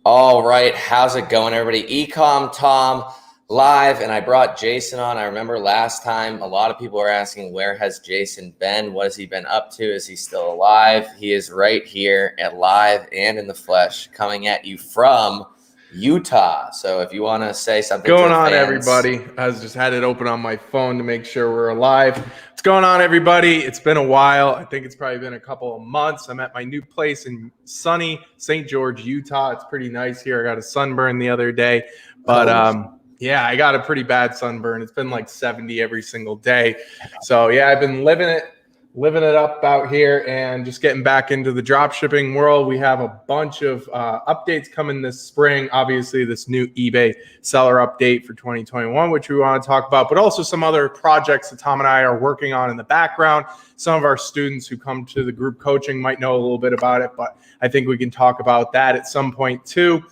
All right, how's it going, everybody? Ecom Tom live, and I brought Jason on. I remember last time a lot of people were asking, where has Jason been? What has he been up to? Is he still alive? He is right here at live and in the flesh, coming at you from Utah. So if you want to say something What's going to the on, fans. everybody? I just had it open on my phone to make sure we're alive. What's going on, everybody? It's been a while. I think it's probably been a couple of months. I'm at my new place in sunny St. George, Utah. It's pretty nice here. I got a sunburn the other day, but yeah, I got a pretty bad sunburn. It's been like 70 every single day. So yeah, I've been living it up out here and just getting back into the drop shipping world. We have a bunch of updates coming this spring. Obviously, this new eBay seller update for 2021, which we want to talk about, but also some other projects that Tom and I are working on in the background. Some of our students who come to the group coaching might know a little bit about it, but I think we can talk about that at some point too,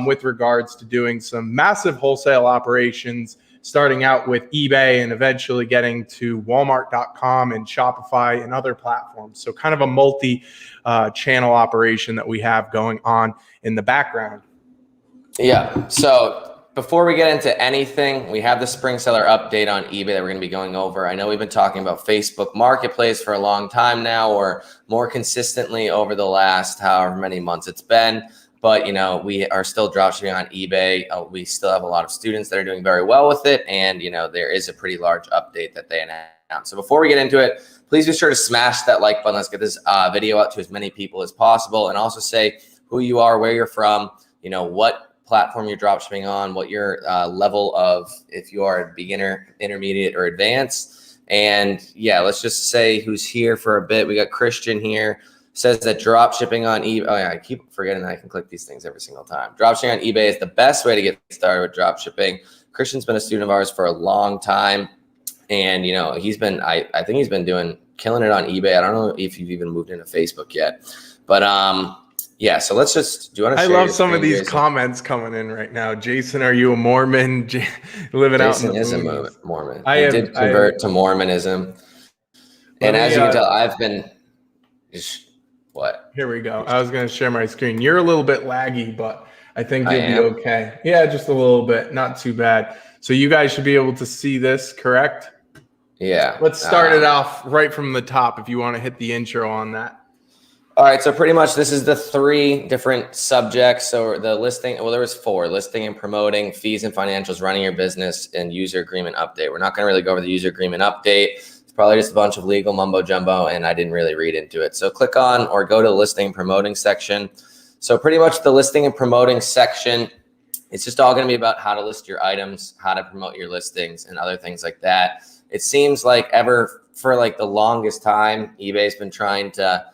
with regards to doing some massive wholesale operations, starting out with eBay and eventually getting to Walmart.com and Shopify and other platforms. So kind of a multi-channel operation that we have going on in the background. Yeah. So before we get into anything, we have the spring seller update on eBay that we're going to be going over. I know we've been talking about Facebook Marketplace for a long time now, or more consistently over the last however many months it's been. But, you know, we are still dropshipping on eBay. We still have a lot of students that are doing very well with it. And, you know, there is a pretty large update that they announced. So before we get into it, please be sure to smash that like button. Let's get this video out to as many people as possible. And also say who you are, where you're from, you know, what platform you're dropshipping on, what your level of, if you are a beginner, intermediate, or advanced. And yeah, let's just say who's here for a bit. We got Christian here. Says that dropshipping on eBay. Oh yeah, I keep forgetting that I can click these things every single time. Dropshipping on eBay is the best way to get started with dropshipping. Christian's been a student of ours for a long time, and you know he's been. I think he's been killing it on eBay. I don't know if you've even moved into Facebook yet, but yeah. So let's just. Do you want to? I love some of these Jason? Comments coming in right now. Jason, are you a Mormon? Living out in the Jason movies. is a Mormon. He did convert to Mormonism, and as you can tell, I've been. What? Here we go. I was going to share my screen. You're a little bit laggy, but I think you'll be okay. Yeah, just a little bit. Not too bad. So you guys should be able to see this, correct? Yeah. Let's start it off right from the top if you want to hit the intro on that. All right. So pretty much this is the 3 different subjects. So the listing, well, there was 4: listing and promoting, fees and financials, running your business, and user agreement update. We're not going to really go over the user agreement update. Probably just a bunch of legal mumbo jumbo, and I didn't really read into it. So click on or go to the listing and promoting section. So pretty much the listing and promoting section, it's just all going to be about how to list your items, how to promote your listings, and other things like that. It seems like for like the longest time, eBay's been trying to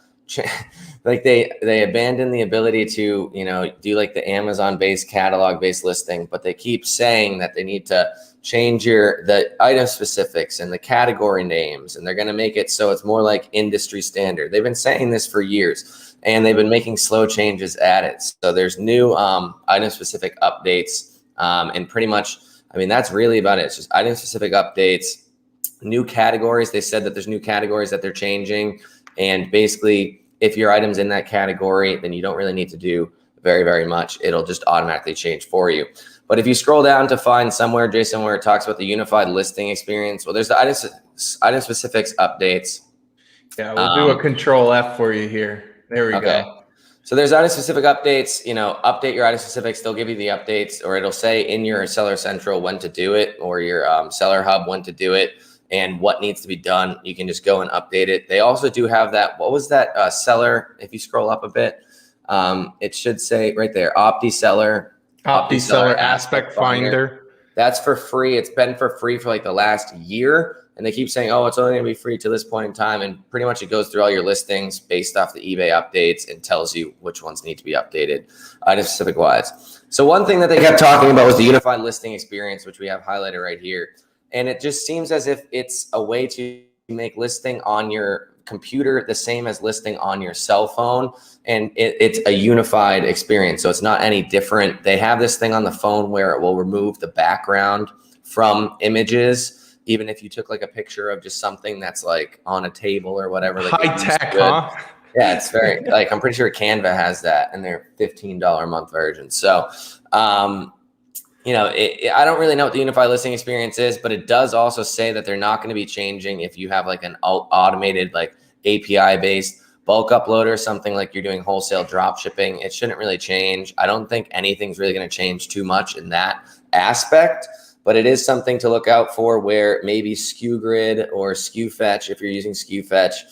like they abandoned the ability to, you know, do like the Amazon-based catalog-based listing, but they keep saying that they need to change the item specifics and the category names, and they're going to make it so it's more like industry standard. They've been saying this for years, and they've been making slow changes at it. So there's new item specific updates, and pretty much, I mean, that's really about it. It's just item specific updates, new categories. They said that there's new categories that they're changing, and basically if your item's in that category, then you don't really need to do very, very much. It'll just automatically change for you. But if you scroll down to find somewhere, Jason, where it talks about the unified listing experience, well, there's the item specifics updates. Yeah, we'll do a Control F for you here. There we go. So there's item specific updates. You know, update your item specifics. They'll give you the updates, or it'll say in your Seller Central when to do it, or your Seller Hub when to do it, and what needs to be done. You can just go and update it. They also do have that. What was that seller? If you scroll up a bit, it should say right there, OptiSeller Aspect Finder. That's for free. It's been for free for like the last year. And they keep saying, oh, it's only going to be free to this point in time. And pretty much it goes through all your listings based off the eBay updates and tells you which ones need to be updated, item specific wise. So one thing that they kept talking about was the unified listing experience, which we have highlighted right here. And it just seems as if it's a way to make listing on your computer the same as listing on your cell phone, and it's a unified experience, so it's not any different. They have this thing on the phone where it will remove the background from images, even if you took like a picture of just something that's like on a table or whatever. Like high tech, huh? Yeah, it's very like I'm pretty sure Canva has that in their $15 a month version. So, I don't really know what the unified listing experience is, but it does also say that they're not going to be changing if you have like an automated like API based bulk uploader, something like you're doing wholesale drop shipping. It shouldn't really change. I don't think anything's really going to change too much in that aspect, but it is something to look out for where maybe SKU Grid or SKU Fetch, if you're using SKU Fetch,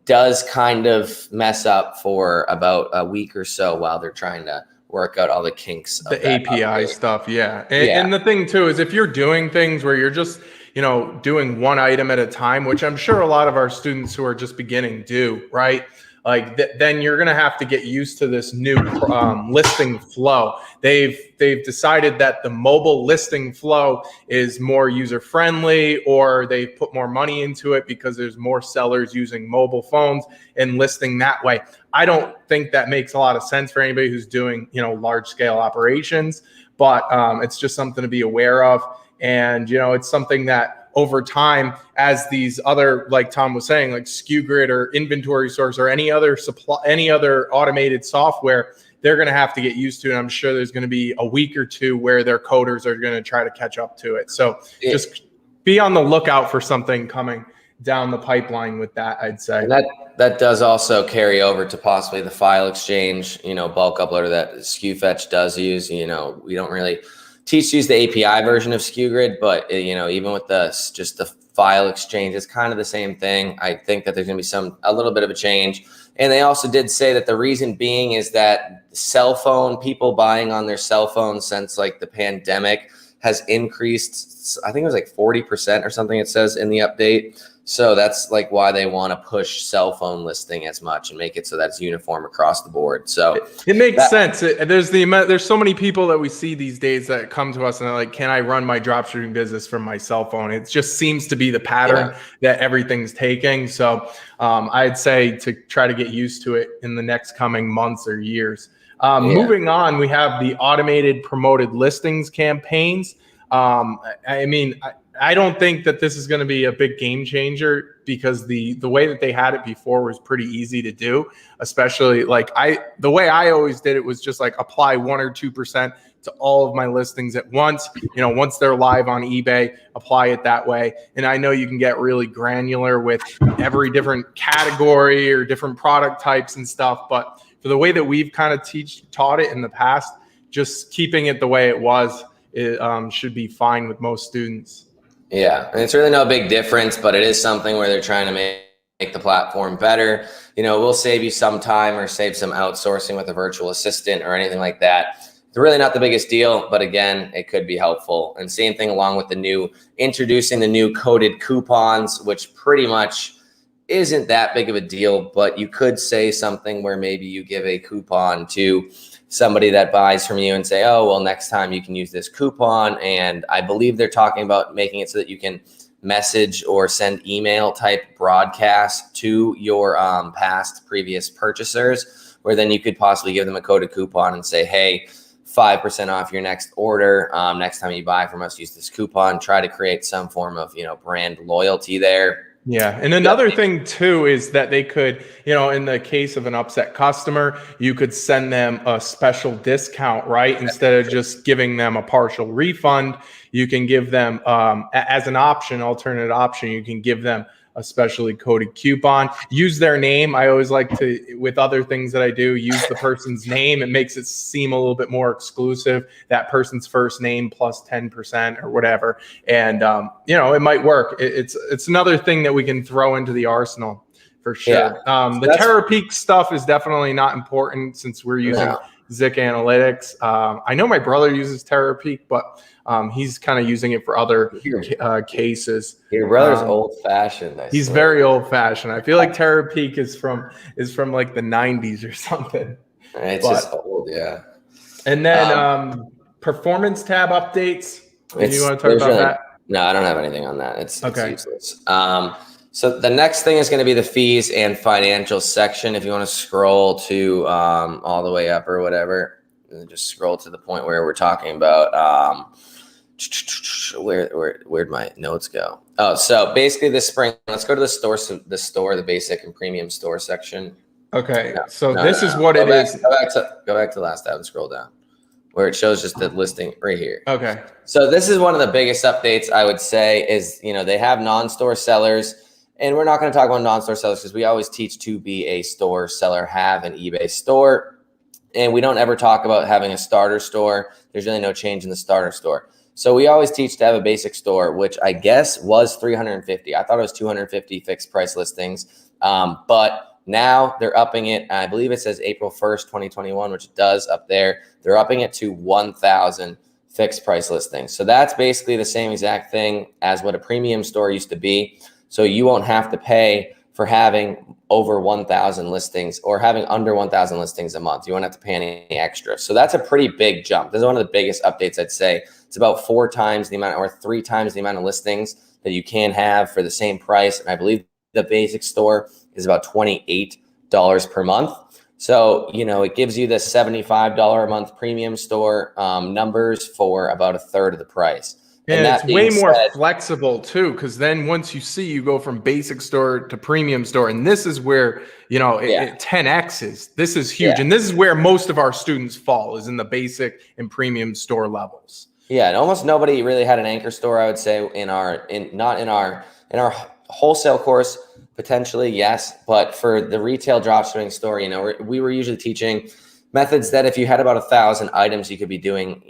does kind of mess up for about a week or so while they're trying to work out all the kinks of the API upgrade stuff. Yeah. And the thing too is if you're doing things where you're just, doing one item at a time, which I'm sure a lot of our students who are just beginning do, right? Like then you're going to have to get used to this new listing flow. They've decided that the mobile listing flow is more user friendly, or they put more money into it because there's more sellers using mobile phones and listing that way. I don't think that makes a lot of sense for anybody who's doing, large scale operations, but it's just something to be aware of. And, it's something that over time, as these other, like Tom was saying, like SKU Grid or Inventory Source or any other automated software, they're going to have to get used to it. I'm sure there's going to be a week or two where their coders are going to try to catch up to it. So just be on the lookout for something coming down the pipeline with that, I'd say. And that does also carry over to possibly the file exchange, bulk uploader that SKU Fetch does use. We don't really teach to use the API version of SKU Grid, but even with just the file exchange, it's kind of the same thing. I think that there's going to be a little bit of a change. And they also did say that the reason being is that people buying on their cell phones since like the pandemic has increased. I think it was like 40% or something it says in the update. So that's like why they want to push cell phone listing as much and make it so that it's uniform across the board. So it makes sense. There's so many people that we see these days that come to us and they're like, can I run my dropshipping business from my cell phone? It just seems to be the pattern that everything's taking. So I'd say to try to get used to it in the next coming months or years. Moving on, we have the automated promoted listings campaigns. I don't think that this is going to be a big game changer because the way that they had it before was pretty easy to do, especially the way I always did it was just like apply 1 or 2% to all of my listings at once. Once they're live on eBay, apply it that way. And I know you can get really granular with every different category or different product types and stuff, but for the way that we've kind of taught it in the past, just keeping it the way it was, should be fine with most students. Yeah, and it's really no big difference, but it is something where they're trying to make the platform better. We'll save you some time or save some outsourcing with a virtual assistant or anything like that. It's really not the biggest deal, but again, it could be helpful. And same thing along with introducing the new coded coupons, which pretty much isn't that big of a deal, but you could say something where maybe you give a coupon to somebody that buys from you and say, oh, well, next time you can use this coupon. And I believe they're talking about making it so that you can message or send email type broadcasts to your previous purchasers, where then you could possibly give them a coded coupon and say, hey, 5% off your next order. Next time you buy from us, use this coupon. Try to create some form of, brand loyalty there. Yeah. And another thing too is that they could, in the case of an upset customer, you could send them a special discount, right? Instead of just giving them a partial refund, you can give them as an alternate option, you can give them a specially coded coupon. Use their name. I always like to, with other things that I do, use the person's name. It makes it seem a little bit more exclusive. That person's first name plus 10% or whatever. And, it might work. It's another thing that we can throw into the arsenal for sure. Yeah. The Terapeak stuff is definitely not important since we're using Zik Analytics. I know my brother uses Terapeak, but he's kind of using it for other cases. Your brother's old-fashioned. He's very old-fashioned. I feel like Terapeak is from like the 90s or something. It's just old, yeah. And then performance tab updates. Do you want to talk about that? No, I don't have anything on that. It's useless. So the next thing is going to be the fees and financials section. If you want to scroll to all the way up or whatever, and just scroll to the point where we're talking about where'd my notes go? Oh, so basically this spring, let's go to the store, the basic and premium store section. Okay, No, so no, this no, is no. what it is. Go back to the last tab and scroll down where it shows just the listing right here. Okay. So this is one of the biggest updates I would say is, they have non-store sellers, and we're not going to talk about non-store sellers because we always teach to be a store seller, have an eBay store. And we don't ever talk about having a starter store. There's really no change in the starter store. So we always teach to have a basic store, which I guess was 350. I thought it was 250 fixed price listings. But now they're upping it. I believe it says April 1st, 2021, which it does up there. They're upping it to 1,000 fixed price listings. So that's basically the same exact thing as what a premium store used to be. So you won't have to pay for having over 1,000 listings or having under 1,000 listings a month. You won't have to pay any extra. So that's a pretty big jump. This is one of the biggest updates, I'd say. It's about 4 times the amount or 3 times the amount of listings that you can have for the same price. And I believe the basic store is about $28 per month. So, it gives you the $75 a month premium store numbers for about a third of the price. And it's way more flexible too, because then once you go from basic store to premium store, and this is where, it 10Xs. This is huge. And this is where most of our students fall, is in the basic and premium store levels. Yeah, and almost nobody really had an anchor store, I would say, not in our wholesale course. Potentially, yes, but for the retail dropshipping store, we were usually teaching methods that if you had about 1,000 items, you could be doing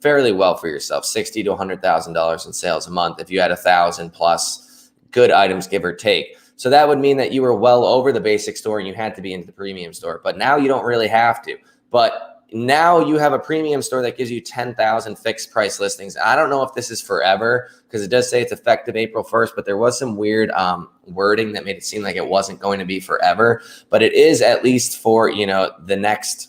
fairly well for yourself, $60,000 to $100,000 in sales a month if you had 1,000 plus good items, give or take. So that would mean that you were well over the basic store and you had to be into the premium store. But now you don't really have to. But now you have a premium store that gives you 10,000 fixed price listings. I don't know if this is forever because it does say it's effective April 1st, but there was some weird wording that made it seem like it wasn't going to be forever. But it is at least for, the next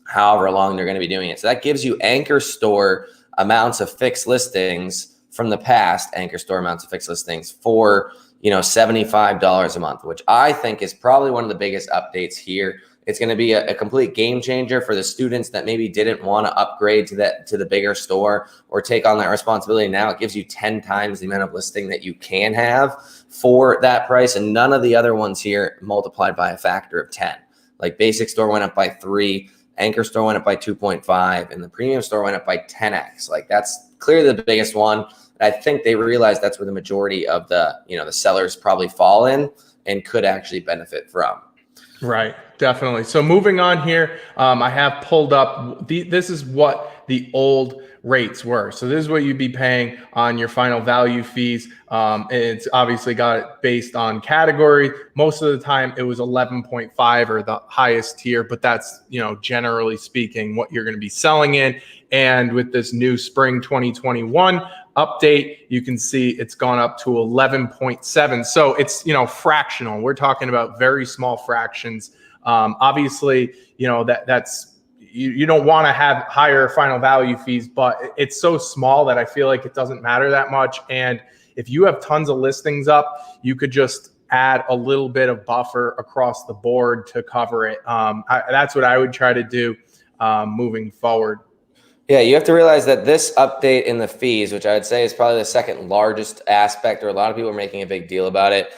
however long they're going to be doing it. So that gives you anchor store amounts of fixed listings from the past, anchor store amounts of fixed listings for, $75 a month, which I think is probably one of the biggest updates here. It's going to be a complete game changer for the students that maybe didn't want to upgrade to the bigger store or take on that responsibility. Now it gives you 10 times the amount of listing that you can have for that price. And none of the other ones here multiplied by a factor of 10. Like basic store went up by 3, anchor store went up by 2.5, and the premium store went up by 10x. Like that's clearly the biggest one. I think they realized that's where the majority of the sellers probably fall in and could actually benefit from. Right, definitely. So moving on here, I have pulled up, this is what the old rates were. So this is what you'd be paying on your final value fees. It's obviously got it based on category. Most of the time it was 11.5 or the highest tier, but that's, generally speaking, what you're going to be selling in. And with this new spring 2021 update, you can see it's gone up to 11.7. So it's, fractional. We're talking about very small fractions. Obviously, that's you don't want to have higher final value fees, but it's so small that I feel like it doesn't matter that much. And if you have tons of listings up, you could just add a little bit of buffer across the board to cover it. That's what I would try to do moving forward. Yeah, you have to realize that this update in the fees, which I would say is probably the second largest aspect, or a lot of people are making a big deal about it,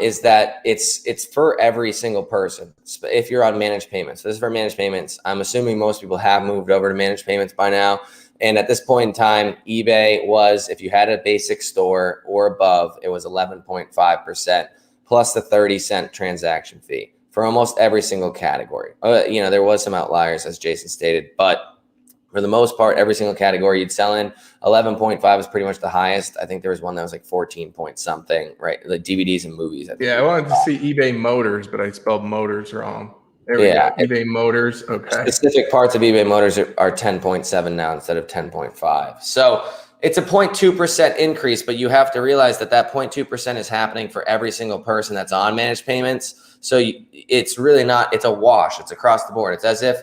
is that it's for every single person. If you're on managed payments, this is for managed payments. I'm assuming most people have moved over to managed payments by now. And at this point in time, eBay was, if you had a basic store or above, it was 11.5% plus the 30-cent transaction fee for almost every single category. There was some outliers, as Jason stated, but for the most part, every single category you'd sell in, 11.5 is pretty much the highest. I think there was one that was like 14 point something, right? Like DVDs and movies. I wanted to see eBay Motors, but I spelled motors wrong. There we go. eBay Motors. Okay. Specific parts of eBay Motors are 10.7 now instead of 10.5. So it's a 0.2% increase, but you have to realize that 0.2% is happening for every single person that's on managed payments. So it's really not, it's a wash. It's across the board. It's as if,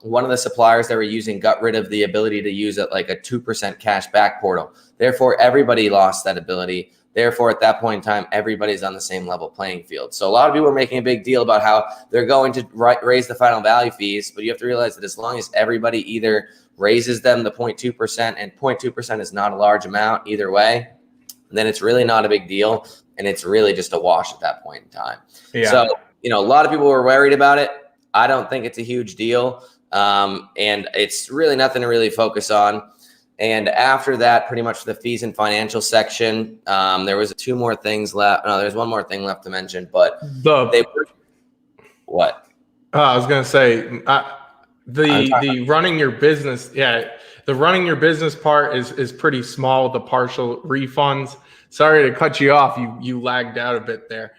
one of the suppliers that we're using got rid of the ability to use it like a 2% cash back portal. Therefore, everybody lost that ability. Therefore, at that point in time, everybody's on the same level playing field. So a lot of people are making a big deal about how they're going to raise the final value fees, but you have to realize that as long as everybody either raises them the 0.2%, and 0.2% is not a large amount either way, then it's really not a big deal. And it's really just a wash at that point in time. Yeah. So a lot of people were worried about it. I don't think it's a huge deal. And it's really nothing to really focus on. And after that, pretty much the fees and financial section, there was two more things left. No, there's one more thing left to mention, but what? I was going to say the running your business. Yeah. The running your business part is pretty small. The partial refunds. Sorry to cut you off. You lagged out a bit there.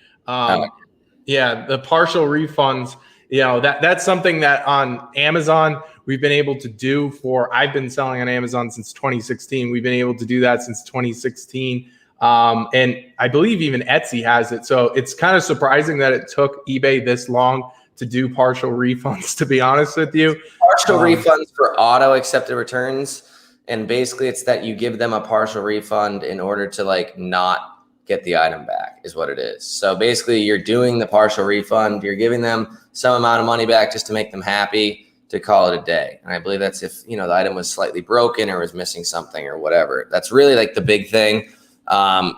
Yeah, the partial refunds, that's something that on Amazon we've been able to do I've been selling on Amazon since 2016. We've been able to do that since 2016. And I believe even Etsy has it. So it's kind of surprising that it took eBay this long to do partial refunds, to be honest with you. Partial refunds for auto accepted returns. And basically it's that you give them a partial refund in order to not get the item back is what it is. So basically you're doing the partial refund. You're giving them some amount of money back just to make them happy, to call it a day. And I believe that's if, the item was slightly broken or was missing something or whatever. That's really the big thing.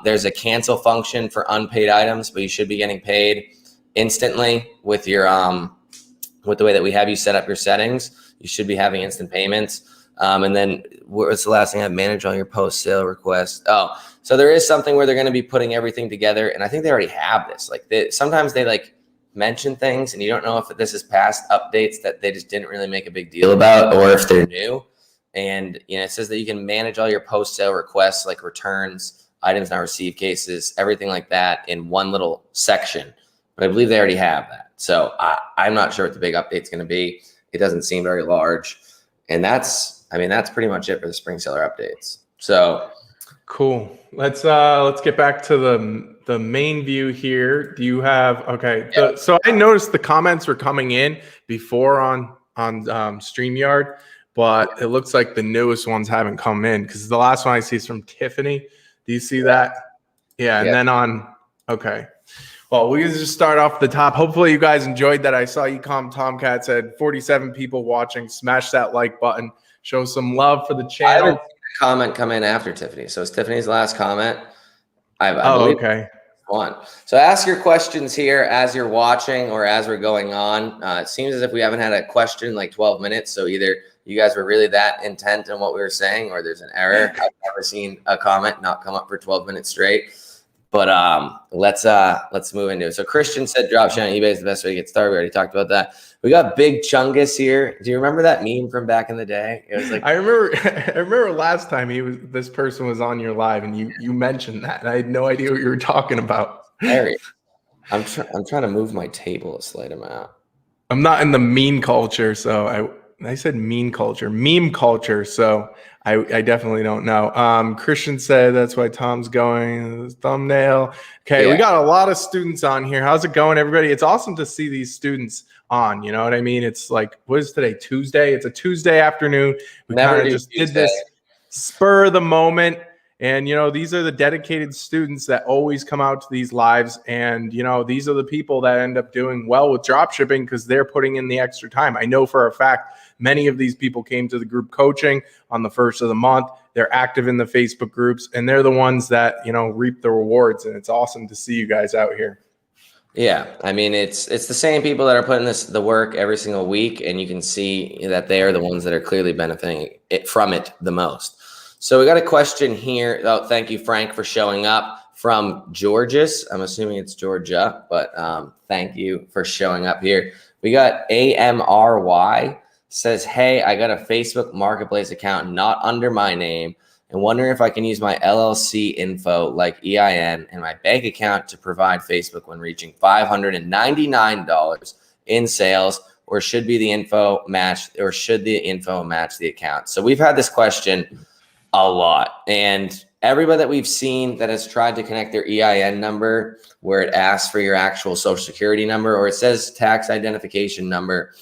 There's a cancel function for unpaid items, but you should be getting paid instantly with your, with the way that we have you set up your settings. You should be having instant payments. And then what's the last thing? I have manage all your post sale requests. So there is something where they're going to be putting everything together. And I think they already have this. Sometimes they mention things and you don't know if this is past updates that they just didn't really make a big deal about, or if they're new. And, it says that you can manage all your post sale requests, like returns, items not received cases, everything like that in one little section. But I believe they already have that. So I'm not sure what the big update's going to be. It doesn't seem very large. And that's pretty much it for the spring seller updates. So cool. Let's get back to the main view here. Do you have so I noticed the comments were coming in before on StreamYard, but it looks like the newest ones haven't come in because the last one I see is from Tiffany. Do you see that? Yeah, and then well, we can just start off the top. Hopefully you guys enjoyed that. I saw Tomcat said 47 people watching. Smash that like button. Show some love for the channel. I haven't seen a comment come in after Tiffany. So it's Tiffany's last comment. I believe one. So ask your questions here as you're watching or as we're going on. It seems as if we haven't had a question in 12 minutes. So either you guys were really that intent on what we were saying or there's an error. I've never seen a comment not come up for 12 minutes straight. But let's move into it. So Christian said dropshipping on eBay is the best way to get started. We already talked about that. We got Big Chungus here. Do you remember that meme from back in the day? It was I remember last time this person was on your live and you mentioned that. And I had no idea what you were talking about. Harry, I'm trying to move my table a slight amount. I'm not in the meme culture, so I said meme culture, so I definitely don't know. Christian said that's why Tom's going. Thumbnail. Okay, We got a lot of students on here. How's it going, everybody? It's awesome to see these students on. You know what I mean? It's what is today? Tuesday. It's a Tuesday afternoon. We kind of just did this spur of the moment. And, these are the dedicated students that always come out to these lives. And, these are the people that end up doing well with dropshipping because they're putting in the extra time. I know for a fact many of these people came to the group coaching on the first of the month. They're active in the Facebook groups, and they're the ones that, reap the rewards. And it's awesome to see you guys out here. Yeah, it's the same people that are putting the work every single week, and you can see that they are the ones that are clearly benefiting from it the most. So we got a question here. Oh, thank you, Frank, for showing up from Georges. I'm assuming it's Georgia, but thank you for showing up here. We got AMRY says, hey, I got a Facebook Marketplace account not under my name and wondering if I can use my LLC info like EIN and my bank account to provide Facebook when reaching $599 in sales, or should the info match the account? So we've had this question a lot, and everybody that we've seen that has tried to connect their EIN number where it asks for your actual social security number or it says tax identification number.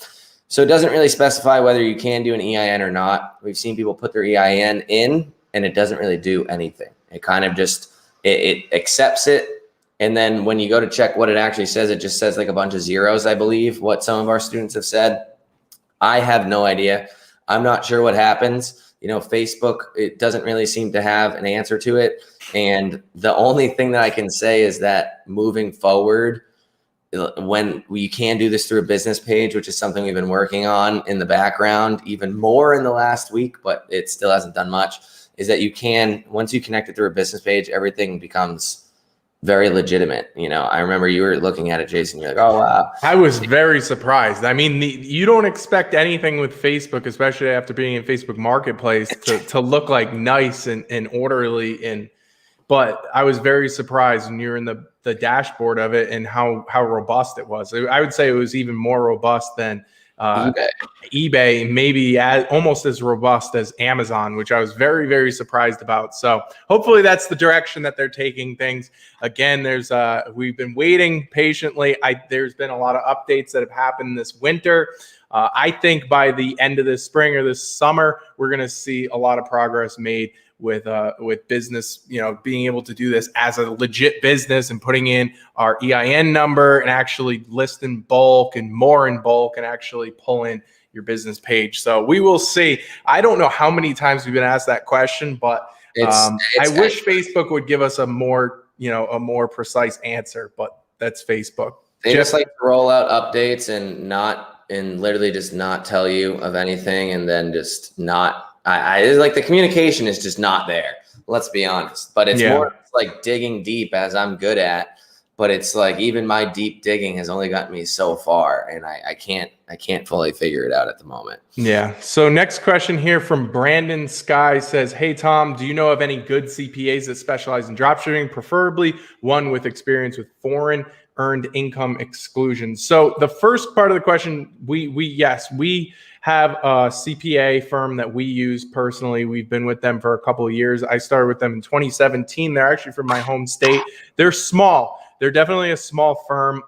So it doesn't really specify whether you can do an EIN or not. We've seen people put their EIN in and it doesn't really do anything. It kind of just, it accepts it. And then when you go to check what it actually says, it just says a bunch of zeros, I believe, what some of our students have said. I have no idea. I'm not sure what happens. Facebook, it doesn't really seem to have an answer to it. And the only thing that I can say is that moving forward, when you can do this through a business page, which is something we've been working on in the background, even more in the last week, but it still hasn't done much, is that you can, once you connect it through a business page, everything becomes very legitimate. I remember you were looking at it, Jason. You're like, oh, wow. I was very surprised. I mean, you don't expect anything with Facebook, especially after being in Facebook Marketplace, to look like nice and orderly. But I was very surprised when you're in the dashboard of it and how robust it was. I would say it was even more robust than eBay, maybe almost as robust as Amazon, which I was very, very surprised about. So hopefully that's the direction that they're taking things. Again, we've been waiting patiently. There's been a lot of updates that have happened this winter. I think by the end of this spring or this summer, we're going to see a lot of progress made with business, being able to do this as a legit business and putting in our EIN number and actually list in bulk and more in bulk and actually pull in your business page. So we will see. I don't know how many times we've been asked that question, but I wish Facebook would give us a more precise answer, but that's Facebook. They just like to roll out updates and literally just not tell you of anything, and then just not. I like the communication is just not there. Let's be honest, but it's more like digging deep, as I'm good at. But it's like even my deep digging has only gotten me so far, and I can't fully figure it out at the moment. Yeah. So next question here from Brandon Sky says, "Hey Tom, do you know of any good CPAs that specialize in dropshipping, preferably one with experience with foreign earned income exclusion?" So the first part of the question, we have a CPA firm that we use personally. We've been with them for a couple of years. I started with them in 2017. They're actually from my home state. They're small. They're definitely a small firm.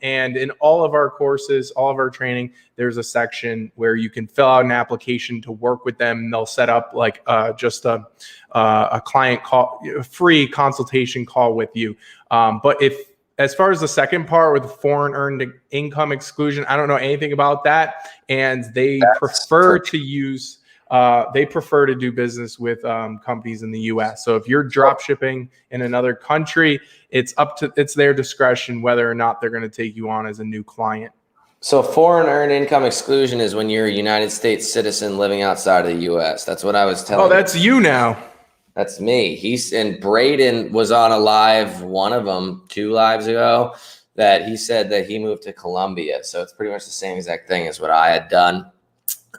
And in all of our courses, all of our training, there's a section where you can fill out an application to work with them. They'll set up like just a client call, a free consultation call with you. But as far as the second part with foreign earned income exclusion, I don't know anything about that. And they prefer to do business with companies in the US. So if you're drop shipping in another country, it's their discretion whether or not they're going to take you on as a new client. So foreign earned income exclusion is when you're a United States citizen living outside of the US. That's what I was telling you. Oh, that's you now. That's me. And Braden was on a live, one of them 2 lives ago, that he said that he moved to Colombia. So it's pretty much the same exact thing as what I had done.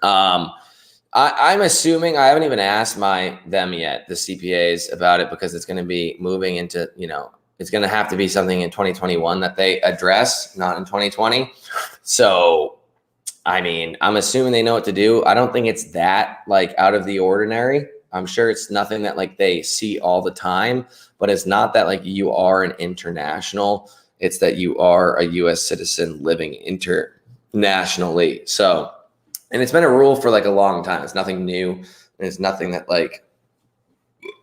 I'm assuming, I haven't even asked them yet, the CPAs, about it, because it's going to be moving into, it's going to have to be something in 2021 that they address, not in 2020. So, I mean, I'm assuming they know what to do. I don't think it's that like out of the ordinary. I'm sure it's nothing that like they see all the time, but it's not that like you are an international. It's that you are a US citizen living internationally. So, and it's been a rule for like a long time. It's nothing new. And it's nothing that like,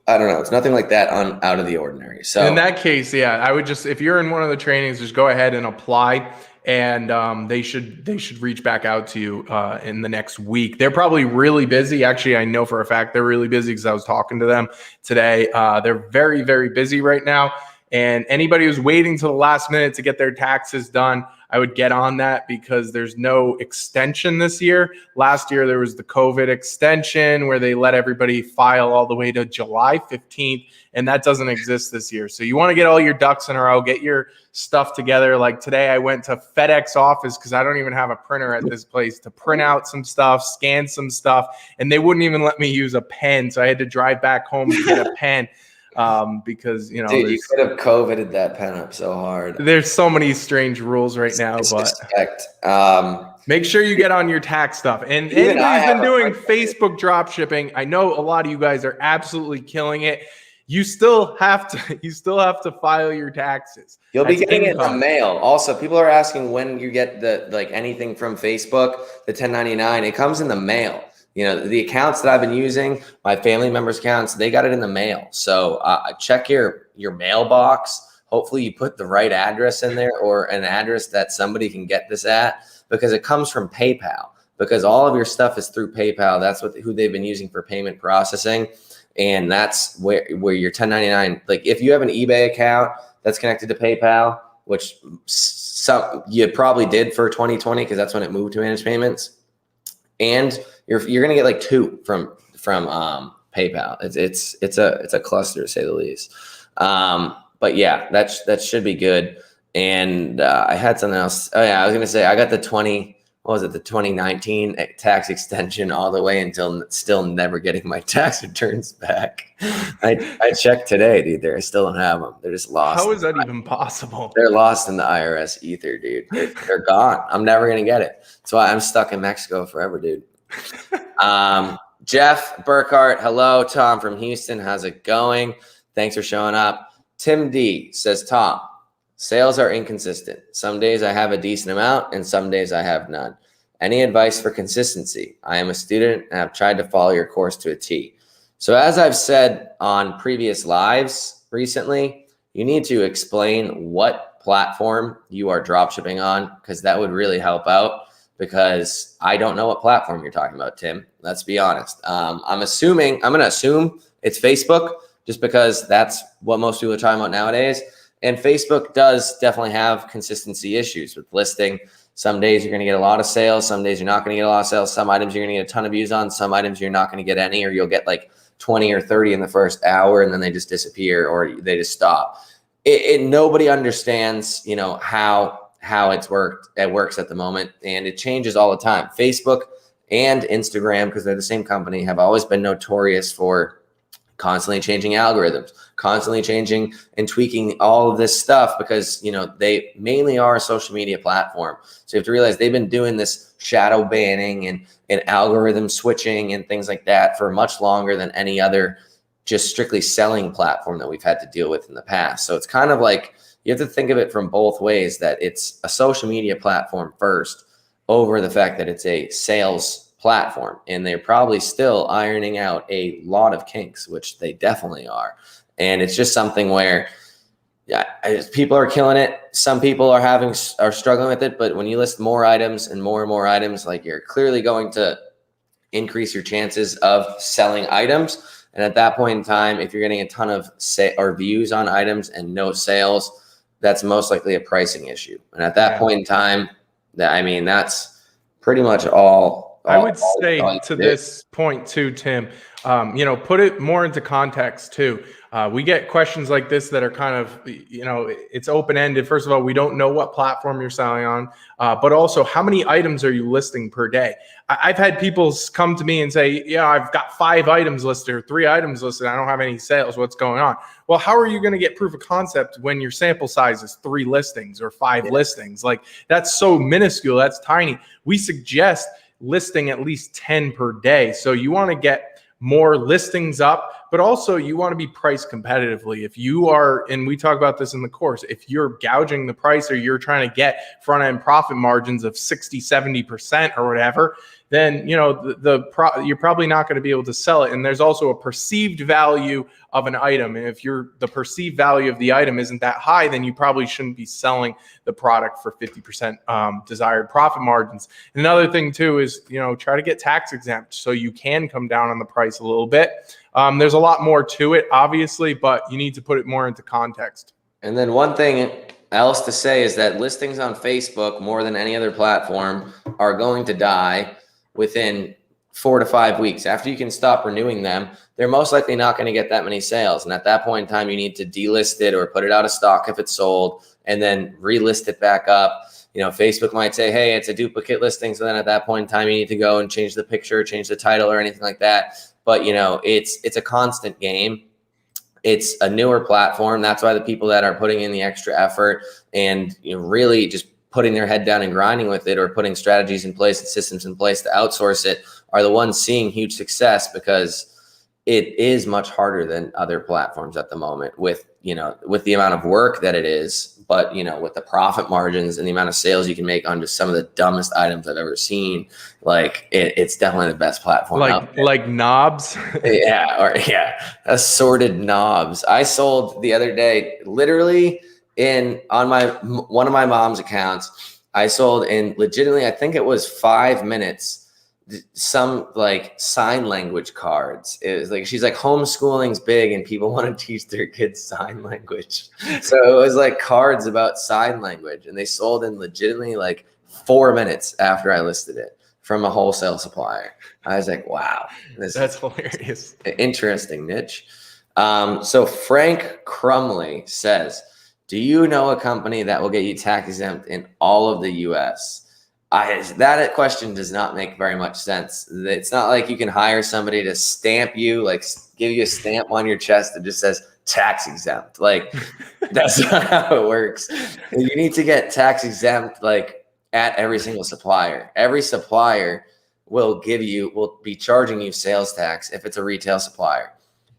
I don't know. It's nothing like that out of the ordinary. So in that case, yeah, I would just, if you're in one of the trainings, just go ahead and apply. And they should reach back out to you in the next week. They're probably really busy. Actually, I know for a fact they're really busy because I was talking to them today. They're very, very busy right now. And anybody who's waiting till the last minute to get their taxes done, I would get on that, because there's no extension this year. Last year, there was the COVID extension where they let everybody file all the way to July 15th, and that doesn't exist this year. So you want to get all your ducks in a row, get your stuff together. Like today, I went to FedEx office because I don't even have a printer at this place to print out some stuff, scan some stuff, and they wouldn't even let me use a pen. So I had to drive back home to get a pen. Because dude, you could have COVIDed that pen up so hard. There's so many strange rules right now, but make sure you get on your tax stuff. And anybody who's been doing Facebook drop shipping, I know a lot of you guys are absolutely killing it. You still have to file your taxes. You'll be getting it in the mail. Also, people are asking when you get anything from Facebook, the 1099. It comes in the mail. The accounts that I've been using, my family members' accounts, they got it in the mail. So check your mailbox. Hopefully you put the right address in there, or an address that somebody can get this at, because it comes from PayPal, because all of your stuff is through PayPal. That's who they've been using for payment processing. And that's where your 1099, like if you have an eBay account that's connected to PayPal, which you probably did for 2020 because that's when it moved to managed payments, and you're gonna get like 2 from PayPal. It's a cluster to say the least. But yeah, that should be good. And I had something else. Oh yeah, I was gonna say I got the 2019 tax extension all the way until still never getting my tax returns back. I checked today, dude. I still don't have them. They're just lost. How is that even possible? They're lost in the IRS ether, dude. They're gone. I'm never gonna get it. That's why I'm stuck in Mexico forever, dude. Jeff Burkhart, hello. Tom from Houston, how's it going? Thanks for showing up. Tim D says, Tom, sales are inconsistent. Some days I have a decent amount and some days I have none. Any advice for consistency? I am a student and have tried to follow your course to a T. So as I've said on previous lives recently, you need to explain what platform you are dropshipping on, because that would really help out, because I don't know what platform you're talking about, Tim. Let's be honest. I'm going to assume it's Facebook, just because that's what most people are talking about nowadays. And Facebook does definitely have consistency issues with listing. Some days you're going to get a lot of sales. Some days you're not going to get a lot of sales. Some items you're going to get a ton of views on. Some items you're not going to get any, or you'll get like 20 or 30 in the first hour and then they just disappear or they just stop. Nobody understands, how it works at the moment, and it changes all the time. Facebook and Instagram, because they're the same company, have always been notorious for constantly changing algorithms, constantly changing and tweaking all of this stuff, because they mainly are a social media platform. So you have to realize they've been doing this shadow banning and algorithm switching and things like that for much longer than any other just strictly selling platform that we've had to deal with in the past. So it's kind of like you have to think of it from both ways, that it's a social media platform first over the fact that it's a sales platform, and they're probably still ironing out a lot of kinks, which they definitely are. And it's just something where people are killing it. Some people are struggling with it, but when you list more items and more items, like, you're clearly going to increase your chances of selling items. And at that point in time, if you're getting a ton of views on items and no sales, that's most likely a pricing issue. And at that point in time, that's pretty much all. I would say to this point too, Tim, put it more into context too. We get questions like this that are kind of, it's open-ended. First of all, we don't know what platform you're selling on, but also how many items are you listing per day? I've had people come to me and say, yeah, I've got 5 items listed or 3 items listed. I don't have any sales. What's going on? Well, how are you going to get proof of concept when your sample size is 3 listings or 5 listings? Like, that's so minuscule. That's tiny. We suggest listing at least 10 per day. So you want to get more listings up, but also you want to be priced competitively. If you are, and we talk about this in the course, if you're gouging the price or you're trying to get front end profit margins of 60, 70% or whatever, then you're probably not going to be able to sell it. And there's also a perceived value of an item. And if the perceived value of the item isn't that high, then you probably shouldn't be selling the product for 50% desired profit margins. And another thing too is, try to get tax exempt so you can come down on the price a little bit. There's a lot more to it, obviously, but you need to put it more into context. And then one thing else to say is that listings on Facebook, more than any other platform, are going to die within 4 to 5 weeks. After you can stop renewing them, they're most likely not going to get that many sales. And at that point in time, you need to delist it or put it out of stock if it's sold, and then relist it back up. Facebook might say, hey, it's a duplicate listing. So then at that point in time, you need to go and change the picture, change the title or anything like that. But, it's a constant game. It's a newer platform. That's why the people that are putting in the extra effort and really just putting their head down and grinding with it, or putting strategies in place and systems in place to outsource it, are the ones seeing huge success, because it is much harder than other platforms at the moment with the amount of work that it is, but with the profit margins and the amount of sales you can make on just some of the dumbest items I've ever seen. Like, it's definitely the best platform. Like knobs. Assorted knobs. I sold the other day, literally on one of my mom's accounts, I sold in legitimately, I think it was 5 minutes, some like sign language cards. It was like, she's like, homeschooling's big and people want to teach their kids sign language. So it was like cards about sign language, and they sold in legitimately like 4 minutes after I listed it from a wholesale supplier. I was like, wow, that's hilarious. An interesting niche. So Frank Crumley says, do you know a company that will get you tax exempt in all of the US? That question does not make very much sense. It's not like you can hire somebody to stamp you, like give you a stamp on your chest that just says tax exempt. Like that's not how it works. You need to get tax exempt like at every single supplier. Every supplier will be charging you sales tax if it's a retail supplier.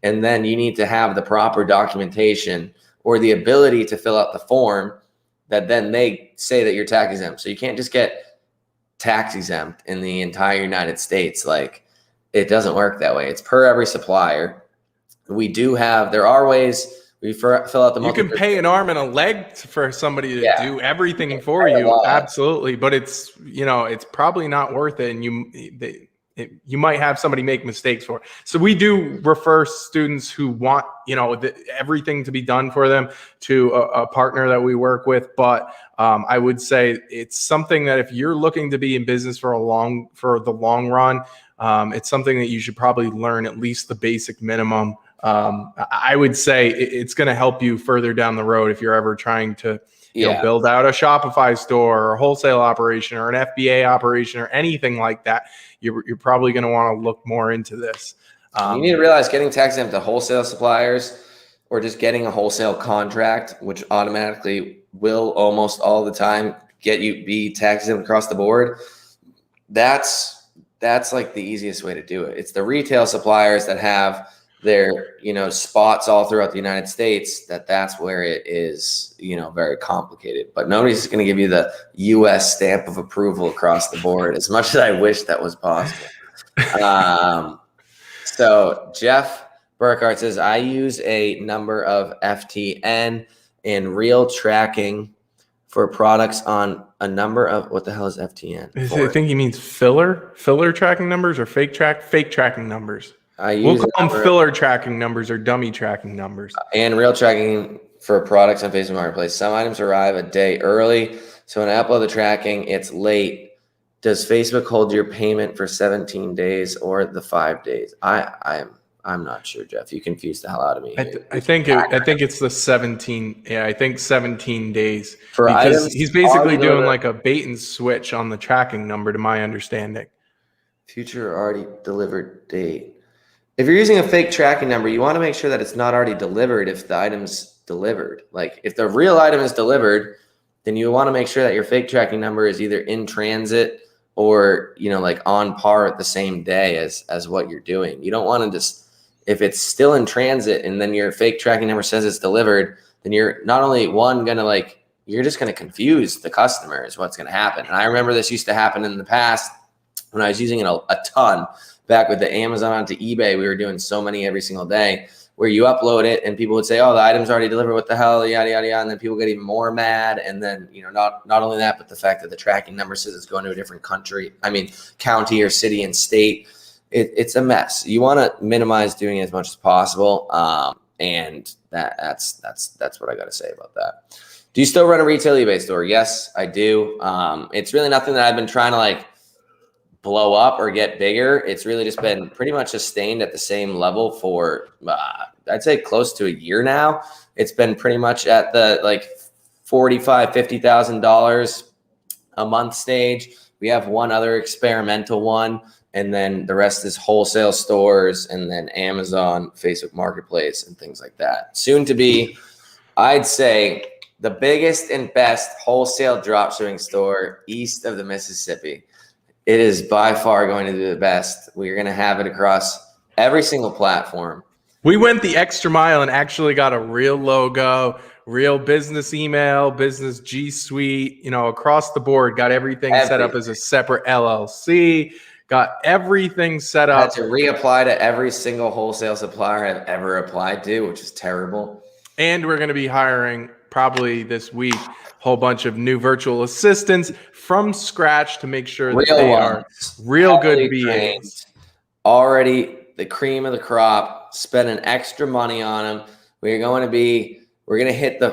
And then you need to have the proper documentation or the ability to fill out the form that then they say that you're tax exempt. So you can't just get tax exempt in the entire United States. Like, it doesn't work that way. It's per every supplier. There are ways we fill out the. You can pay an arm and a leg for somebody to do everything for you. Absolutely. But it's, it's probably not worth it. And you might have somebody make mistakes for it. So we do refer students who want, everything to be done for them to a partner that we work with. But I would say it's something that if you're looking to be in business for the long run, it's something that you should probably learn at least the basic minimum. I would say it's going to help you further down the road if you're ever trying to build out a Shopify store or a wholesale operation or an FBA operation or anything like that. You're probably going to want to look more into this. You need to realize getting tax exempt to wholesale suppliers or just getting a wholesale contract, which automatically will almost all the time get you be tax exempt across the board. That's like the easiest way to do it. It's the retail suppliers that have their, spots all throughout the United States that's where it is, very complicated. But nobody's going to give you the US stamp of approval across the board, as much as I wish that was possible. So Jeff Burkhardt says, I use a number of FTN and real tracking for products on a number of, what the hell is FTN? I think he means filler tracking numbers or fake tracking numbers. We'll call them filler tracking numbers or dummy tracking numbers. And real tracking for products on Facebook Marketplace. Some items arrive a day early. So when I upload the tracking, it's late. Does Facebook hold your payment for 17 days or the 5 days? I'm not sure, Jeff. You confused the hell out of me. I think it's the 17. Yeah, I think 17 days. For because items, he's basically doing like a bait and switch on the tracking number, to my understanding. Future already delivered date. If you're using a fake tracking number, you want to make sure that it's not already delivered if the item's delivered. Like if the real item is delivered, then you want to make sure that your fake tracking number is either in transit or, like on par at the same day as what you're doing. You don't want to just, if it's still in transit and then your fake tracking number says it's delivered, then you're not only you're just going to confuse the customer is what's going to happen. And I remember this used to happen in the past when I was using it a ton. Back with the Amazon onto eBay, we were doing so many every single day where you upload it and people would say, oh, the item's already delivered. What the hell? Yada, yada, yada. And then people get even more mad. And then, not only that, but the fact that the tracking number says it's going to a different county or city and state. It's a mess. You want to minimize doing it as much as possible. And that's what I got to say about that. Do you still run a retail eBay store? Yes, I do. It's really nothing that I've been trying to blow up or get bigger. It's really just been pretty much sustained at the same level for I'd say close to a year now. It's been pretty much at the $45,000-$50,000 a month stage. We have one other experimental one, and then the rest is wholesale stores and then Amazon, Facebook Marketplace, and things like that. Soon to be, I'd say, the biggest and best wholesale dropshipping store east of the Mississippi. It is by far going to be the best. We're going to have it across every single platform. We went the extra mile and actually got a real logo, real business email, business G Suite, across the board, got everything set up as a separate LLC, got everything set up. I had to reapply to every single wholesale supplier I've ever applied to, which is terrible. And we're going to be hiring probably this week, whole bunch of new virtual assistants from scratch to make sure that they are real good beings. Already the cream of the crop, spending extra money on them. We're going to hit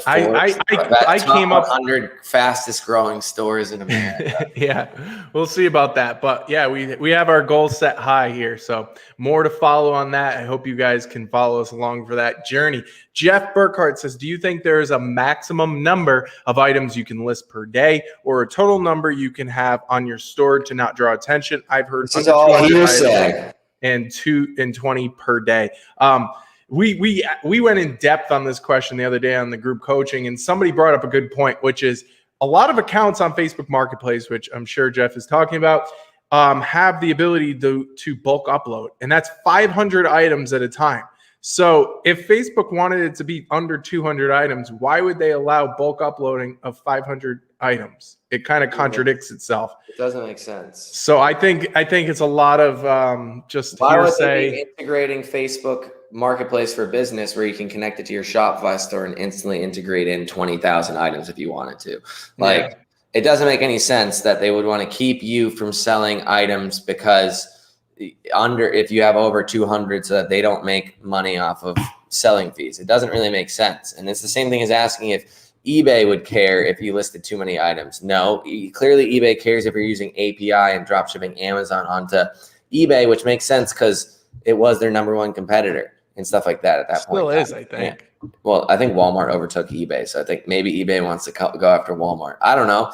I came up 100 fastest growing stores in America. Yeah, we'll see about that. But yeah, we have our goals set high here. So more to follow on that. I hope you guys can follow us along for that journey. Jeff Burkhart says, do you think there is a maximum number of items you can list per day or a total number you can have on your store to not draw attention? I've heard this is all hearsay. And 20 per day. We went in depth on this question the other day on the group coaching, and somebody brought up a good point, which is a lot of accounts on Facebook Marketplace, which I'm sure Jeff is talking about, have the ability to bulk upload, and that's 500 items at a time. So if Facebook wanted it to be under 200 items, why would they allow bulk uploading of 500 items? It kind of contradicts itself. It doesn't make sense. So I think it's a lot of just why hearsay. Would they be integrating Facebook Marketplace for Business where you can connect it to your Shopify store and instantly integrate in 20,000 items if you wanted to? It doesn't make any sense that they would want to keep you from selling items because if you have over 200 so that they don't make money off of selling fees. It doesn't really make sense. And it's the same thing as asking if eBay would care if you listed too many items. No, clearly eBay cares if you're using API and dropshipping Amazon onto eBay, which makes sense because it was their number one competitor and stuff like that at that point. Still is, I think. Yeah. Well, I think Walmart overtook eBay, so I think maybe eBay wants to go after Walmart. I don't know,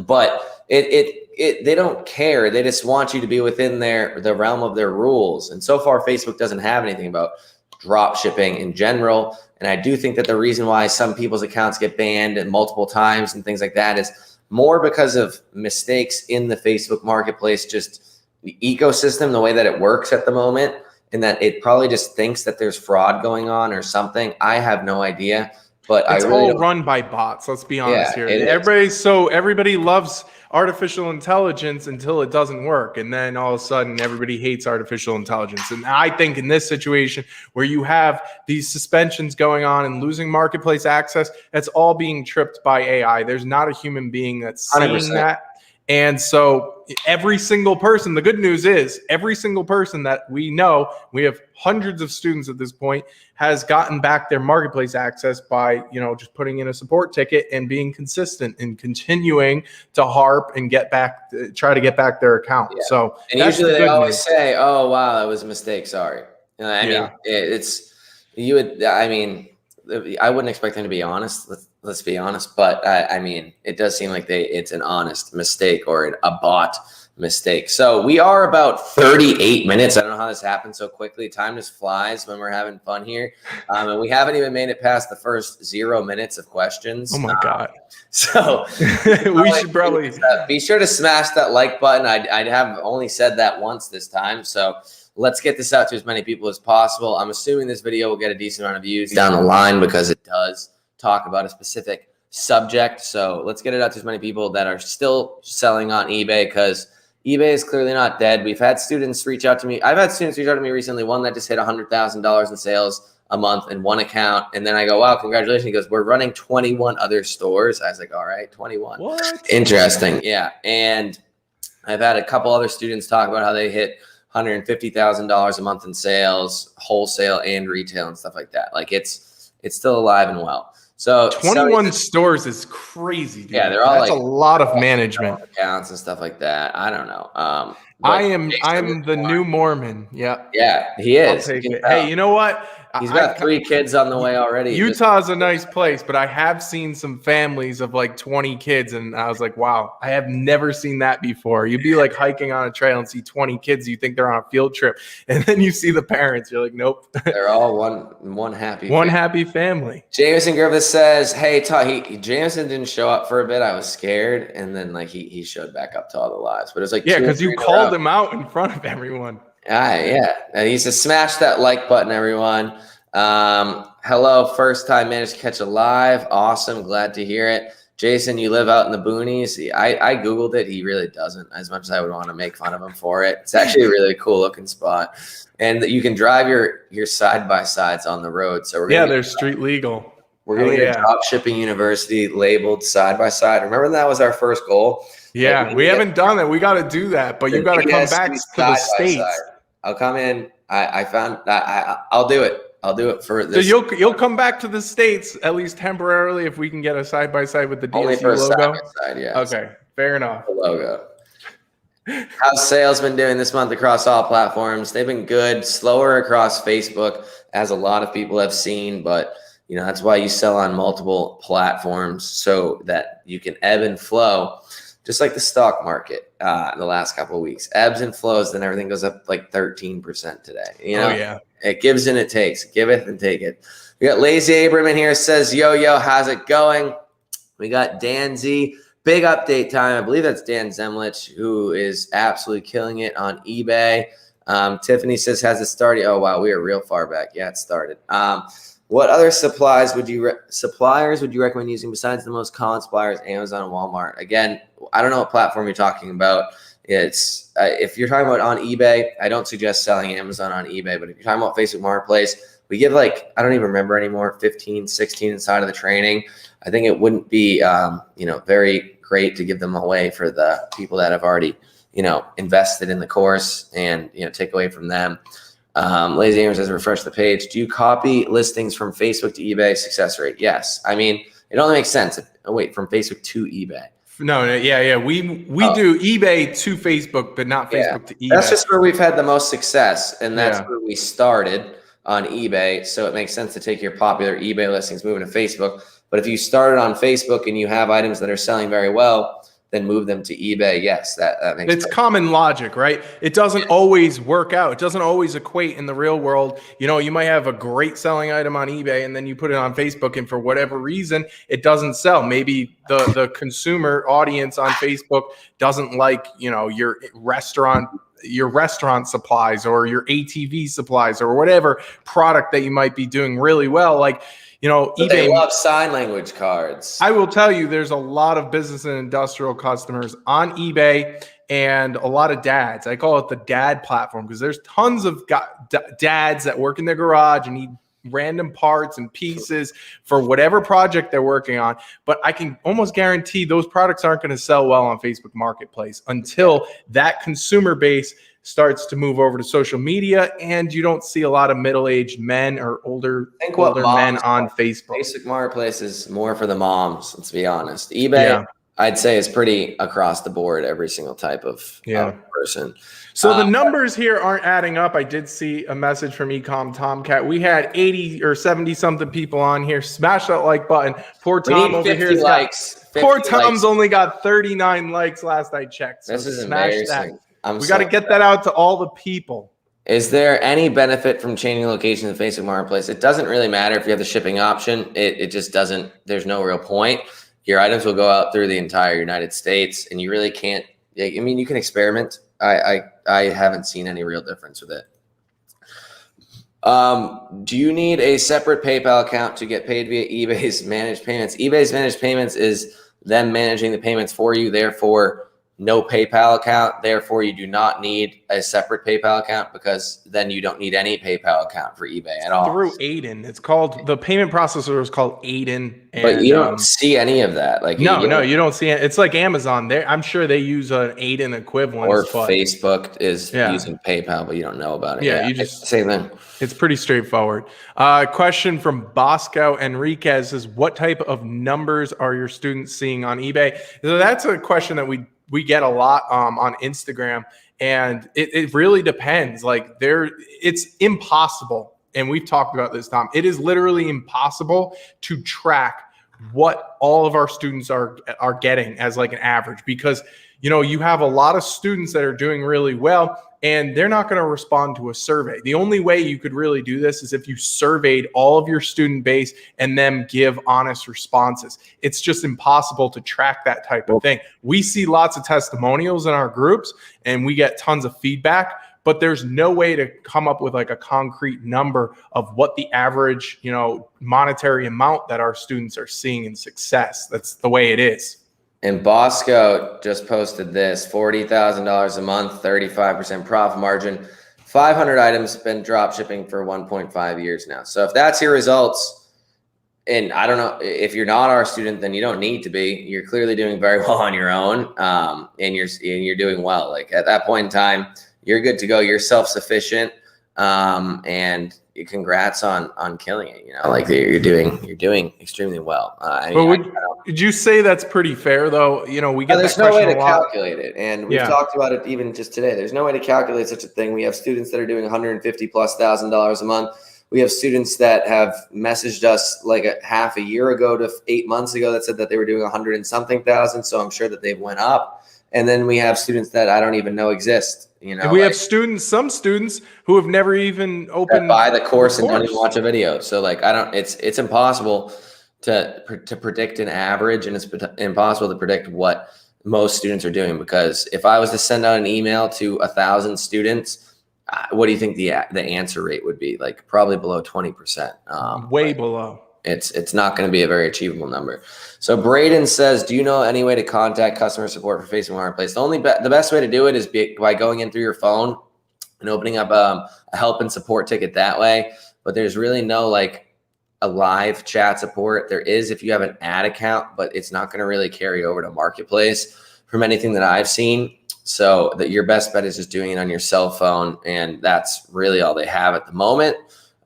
but they don't care. They just want you to be within the realm of their rules. And so far, Facebook doesn't have anything about drop shipping in general. And I do think that the reason why some people's accounts get banned and multiple times and things like that is more because of mistakes in the Facebook Marketplace, just the ecosystem, the way that it works at the moment. And that it probably just thinks that there's fraud going on or something. I have no idea, but it's all run by bots. Let's be honest here. Everybody loves artificial intelligence until it doesn't work. And then all of a sudden everybody hates artificial intelligence. And I think in this situation where you have these suspensions going on and losing marketplace access, that's all being tripped by AI. There's not a human being that's seeing 100%. that. And so every single person, the good news is every single person that we know, we have hundreds of students at this point, has gotten back their marketplace access by, just putting in a support ticket and being consistent and continuing to harp and try to get back their account. Yeah. So and usually they always say, "Oh, wow, that was a mistake. Sorry." I wouldn't expect them to be honest. Let's be honest. But it does seem like it's an honest mistake or a bot mistake. So we are about 38 minutes. I don't know how this happened so quickly. Time just flies when we're having fun here. And we haven't even made it past the first 0 minutes of questions. Oh my God. So we should probably be sure to smash that like button. I have only said that once this time. So let's get this out to as many people as possible. I'm assuming this video will get a decent amount of views down the line because it does talk about a specific subject. So let's get it out to as many people that are still selling on eBay because eBay is clearly not dead. We've had students reach out to me. I've had students reach out to me recently, one that just hit $100,000 in sales a month in one account. And then I go, wow, congratulations. He goes, we're running 21 other stores. I was like, all right, 21. What? Interesting. Yeah. And I've had a couple other students talk about how they hit $150,000 a month in sales, wholesale and retail and stuff like that. Like it's still alive and well. So 21 stores is crazy, dude. Yeah, they're all that's a lot of management accounts and stuff like that. I don't know. I am the new Mormon. Yeah. Yeah, he is. Hey, you know what? He's got 3 kids on the way already. Utah's a nice place, but I have seen some families of like 20 kids, and I was like, wow, I have never seen that before. You'd be like hiking on a trail and see 20 kids. You think they're on a field trip, and then you see the parents. You're like, nope. They're all one happy happy family. Jameson Griffith says, hey, Jameson didn't show up for a bit. I was scared, and then like he showed back up to all the lives. But it was like because you called him out in front of everyone. Yeah. And he says, smash that like button, everyone. Hello, first time managed to catch a live. Awesome. Glad to hear it. Jason, you live out in the boonies. I Googled it. He really doesn't, as much as I would want to make fun of him for it. It's actually a really cool looking spot. And you can drive your side-by-sides on the road. So they're street legal. We're going to get a Dropshipping University labeled side-by-side. Remember that was our first goal? Yeah, like we haven't done it. We got to do that, but you got to come back to the States. I'll come in. I found that I'll do it. I'll do it for this. So you'll come back to the States at least temporarily if we can get a side by side with the DSU only for logo. Side-by-side, yeah. Okay, fair enough. The logo. How's sales been doing this month across all platforms? They've been good. Slower across Facebook, as a lot of people have seen, but that's why you sell on multiple platforms so that you can ebb and flow, just like the stock market. The last couple of weeks, ebbs and flows, then everything goes up like 13% today. It gives and it takes. Giveth and take it. We got Lazy Abram in here, says, yo, how's it going? We got Dan Z. Big update time. I believe that's Dan Zemlich, who is absolutely killing it on eBay. Tiffany says, has it started? Oh, wow, we are real far back. Yeah, it started. What other suppliers would you recommend using besides the most common suppliers, Amazon and Walmart? Again, I don't know what platform you're talking about. It's if you're talking about on eBay, I don't suggest selling Amazon on eBay. But if you're talking about Facebook Marketplace, we give I don't even remember anymore, 15, 16 inside of the training. I think it wouldn't be very great to give them away for the people that have already invested in the course and take away from them. Lazy Amer says, refresh the page. Do you copy listings from Facebook to eBay? Success rate? Yes. I mean, it only makes sense. From Facebook to eBay. No, yeah. We do eBay to Facebook, but not Facebook to eBay. That's just where we've had the most success, and that's where we started on eBay. So it makes sense to take your popular eBay listings, move them to Facebook. But if you started on Facebook and you have items that are selling very well, then move them to eBay. Yes, that makes sense. It's common logic, right? It doesn't always work out. It doesn't always equate in the real world. You might have a great selling item on eBay and then you put it on Facebook and for whatever reason, it doesn't sell. Maybe the consumer audience on Facebook doesn't like, your restaurant supplies or your ATV supplies or whatever product that you might be doing really well. But eBay, they love sign language cards. I will tell you, there's a lot of business and industrial customers on eBay and a lot of dads. I call it the dad platform because there's tons of dads that work in their garage and need random parts and pieces for whatever project they're working on. But I can almost guarantee those products aren't going to sell well on Facebook Marketplace until that consumer base starts to move over to social media, and you don't see a lot of middle-aged men or older men on Facebook. Facebook Marketplace is more for the moms, let's be honest. eBay, I'd say, is pretty across the board, every single type of person. So the numbers here aren't adding up. I did see a message from Ecom Tomcat. We had 80 or 70 something people on here. Smash that like button. Poor Tom over here. Poor Tom's only got 39 likes last I checked. So this is embarrassing. We got to get that out to all the people. Is there any benefit from changing location in the Facebook Marketplace? It doesn't really matter if you have the shipping option. It just doesn't. There's no real point. Your items will go out through the entire United States, and you really can't. I mean, you can experiment. I haven't seen any real difference with it. Do you need a separate PayPal account to get paid via eBay's managed payments? eBay's managed payments is them managing the payments for you. Therefore, no PayPal account. Therefore, you do not need a separate PayPal account because then you don't need any PayPal account for eBay at all. Through Aiden. It's called, the payment processor is called Aiden. But you don't see any of that. No, you don't see it. It's like Amazon. I'm sure they use an Aiden equivalent. Or Facebook is using PayPal, but you don't know about it. Yeah, you just same thing. It's pretty straightforward. Question from Bosco Enriquez is, what type of numbers are your students seeing on eBay? So that's a question that we get a lot on Instagram, and it really depends. It's impossible, and we've talked about this, Tom. It is literally impossible to track what all of our students are getting as an average, because you have a lot of students that are doing really well, and they're not going to respond to a survey. The only way you could really do this is if you surveyed all of your student base and then give honest responses. It's just impossible to track that type of thing. We see lots of testimonials in our groups and we get tons of feedback, but there's no way to come up with like a concrete number of what the average, monetary amount that our students are seeing in success. That's the way it is. And Bosco just posted this: $40,000 a month, 35% profit margin, 500 items, been drop shipping for 1.5 years now. So if that's your results, and I don't know, if you're not our student, then you don't need to be. You're clearly doing very well on your own, and you're doing well. Like at that point in time, you're good to go. You're self-sufficient, and congrats on killing it. Like you're doing extremely well. Would you say that's pretty fair though? We get there's no way to calculate it, and we've talked about it even just today. There's no way to calculate such a thing. We have students that are doing $150,000+ a month. We have students that have messaged us like a half a year ago to 8 months ago that said that they were doing 100 and something thousand. So I'm sure that they've went up. And then we have students that I don't even know exist. And we have some students who have never even opened buy the course and don't even watch a video. So it's impossible to predict an average, and it's impossible to predict what most students are doing, because if I was to send out an email to 1,000 students, what do you think the answer rate would be? Like probably below 20%. Way below. It's not going to be a very achievable number. So Braden says, do you know any way to contact customer support for Facebook Marketplace? The best way to do it is by going in through your phone and opening up a help and support ticket that way. But there's really no like a live chat support. There is if you have an ad account, but it's not going to really carry over to Marketplace from anything that I've seen. So that your best bet is just doing it on your cell phone, and that's really all they have at the moment.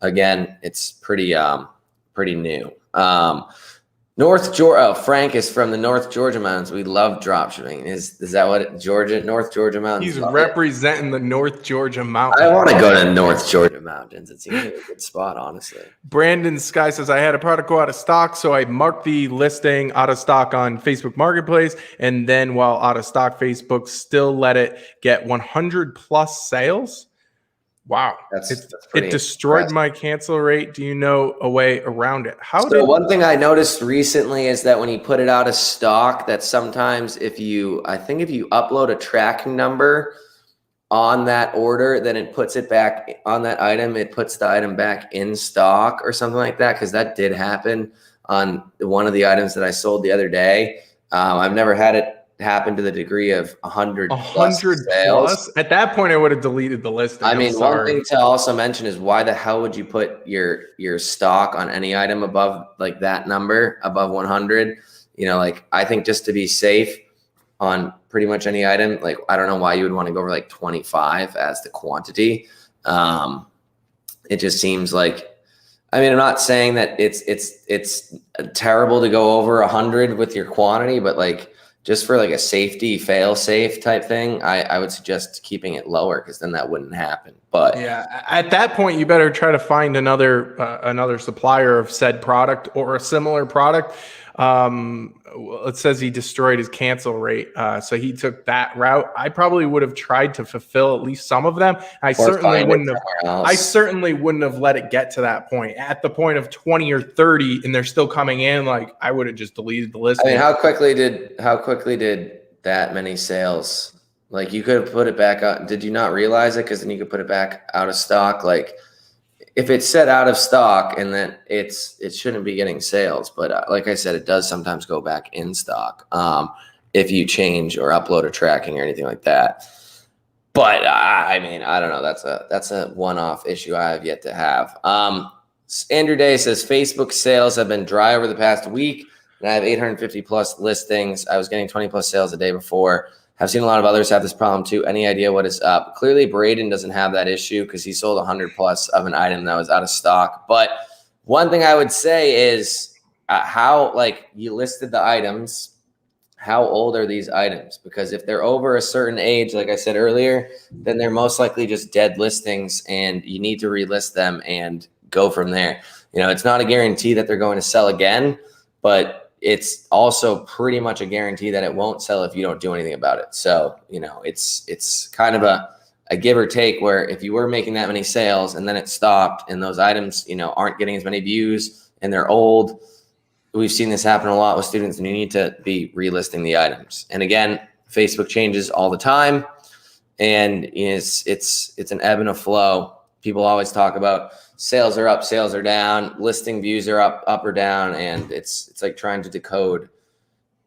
Again, it's pretty new. North Georgia. Frank is from the North Georgia mountains. We love dropshipping. Is that what North Georgia mountains? He's representing the North Georgia mountains. I want to go to North Georgia mountains. It seems like a good spot, honestly. Brandon Sky says, I had a product go out of stock, so I marked the listing out of stock on Facebook Marketplace, and then while out of stock, Facebook still let it get 100+ sales. Wow. It destroyed my cancel rate. Do you know a way around it? One thing I noticed recently is that when you put it out of stock, that sometimes if you upload a tracking number on that order, then it puts it back on that item. It puts the item back in stock or something like that. Cause that did happen on one of the items that I sold the other day. I've never had it happen to the degree of 100 sales. At that point, I would have deleted the listing. One thing to also mention is, why the hell would you put your stock on any item above like that number, above 100? I think just to be safe on pretty much any item, like I don't know why you would want to go over like 25 as the quantity. It just seems like, I'm not saying that it's terrible to go over 100 with your quantity, but like, just for like a safety fail safe type thing, I would suggest keeping it lower, because then that wouldn't happen. But yeah, at that point, you better try to find another supplier of said product or a similar product. It says he destroyed his cancel rate. So he took that route. I probably would have tried to fulfill at least some of them. I certainly wouldn't have let it get to that point. At the point of 20 or 30 and they're still coming in, like I would have just deleted the list. How quickly did that many sales? Like you could have put it back out. Did you not realize it? Because then you could put it back out of stock. Like if it's set out of stock, and then it shouldn't be getting sales. But like I said, it does sometimes go back in stock if you change or upload a tracking or anything like that. But I don't know. That's a one-off issue I have yet to have. Andrew Day says Facebook sales have been dry over the past week, and I have 850+ listings. I was getting 20+ sales a day before. I've seen a lot of others have this problem too. Any idea what is up? Clearly, Braden doesn't have that issue because he sold 100+ of an item that was out of stock. But one thing I would say is how, like, you listed the items. How old are these items? Because if they're over a certain age, like I said earlier, then they're most likely just dead listings, and you need to relist them and go from there. It's not a guarantee that they're going to sell again, but it's also pretty much a guarantee that it won't sell if you don't do anything about it. So, it's kind of a give or take, where if you were making that many sales and then it stopped and those items, aren't getting as many views and they're old, we've seen this happen a lot with students, and you need to be relisting the items. And again, Facebook changes all the time. and it's an ebb and a flow. People always talk about sales are up, sales are down, listing views are up or down, and it's like trying to decode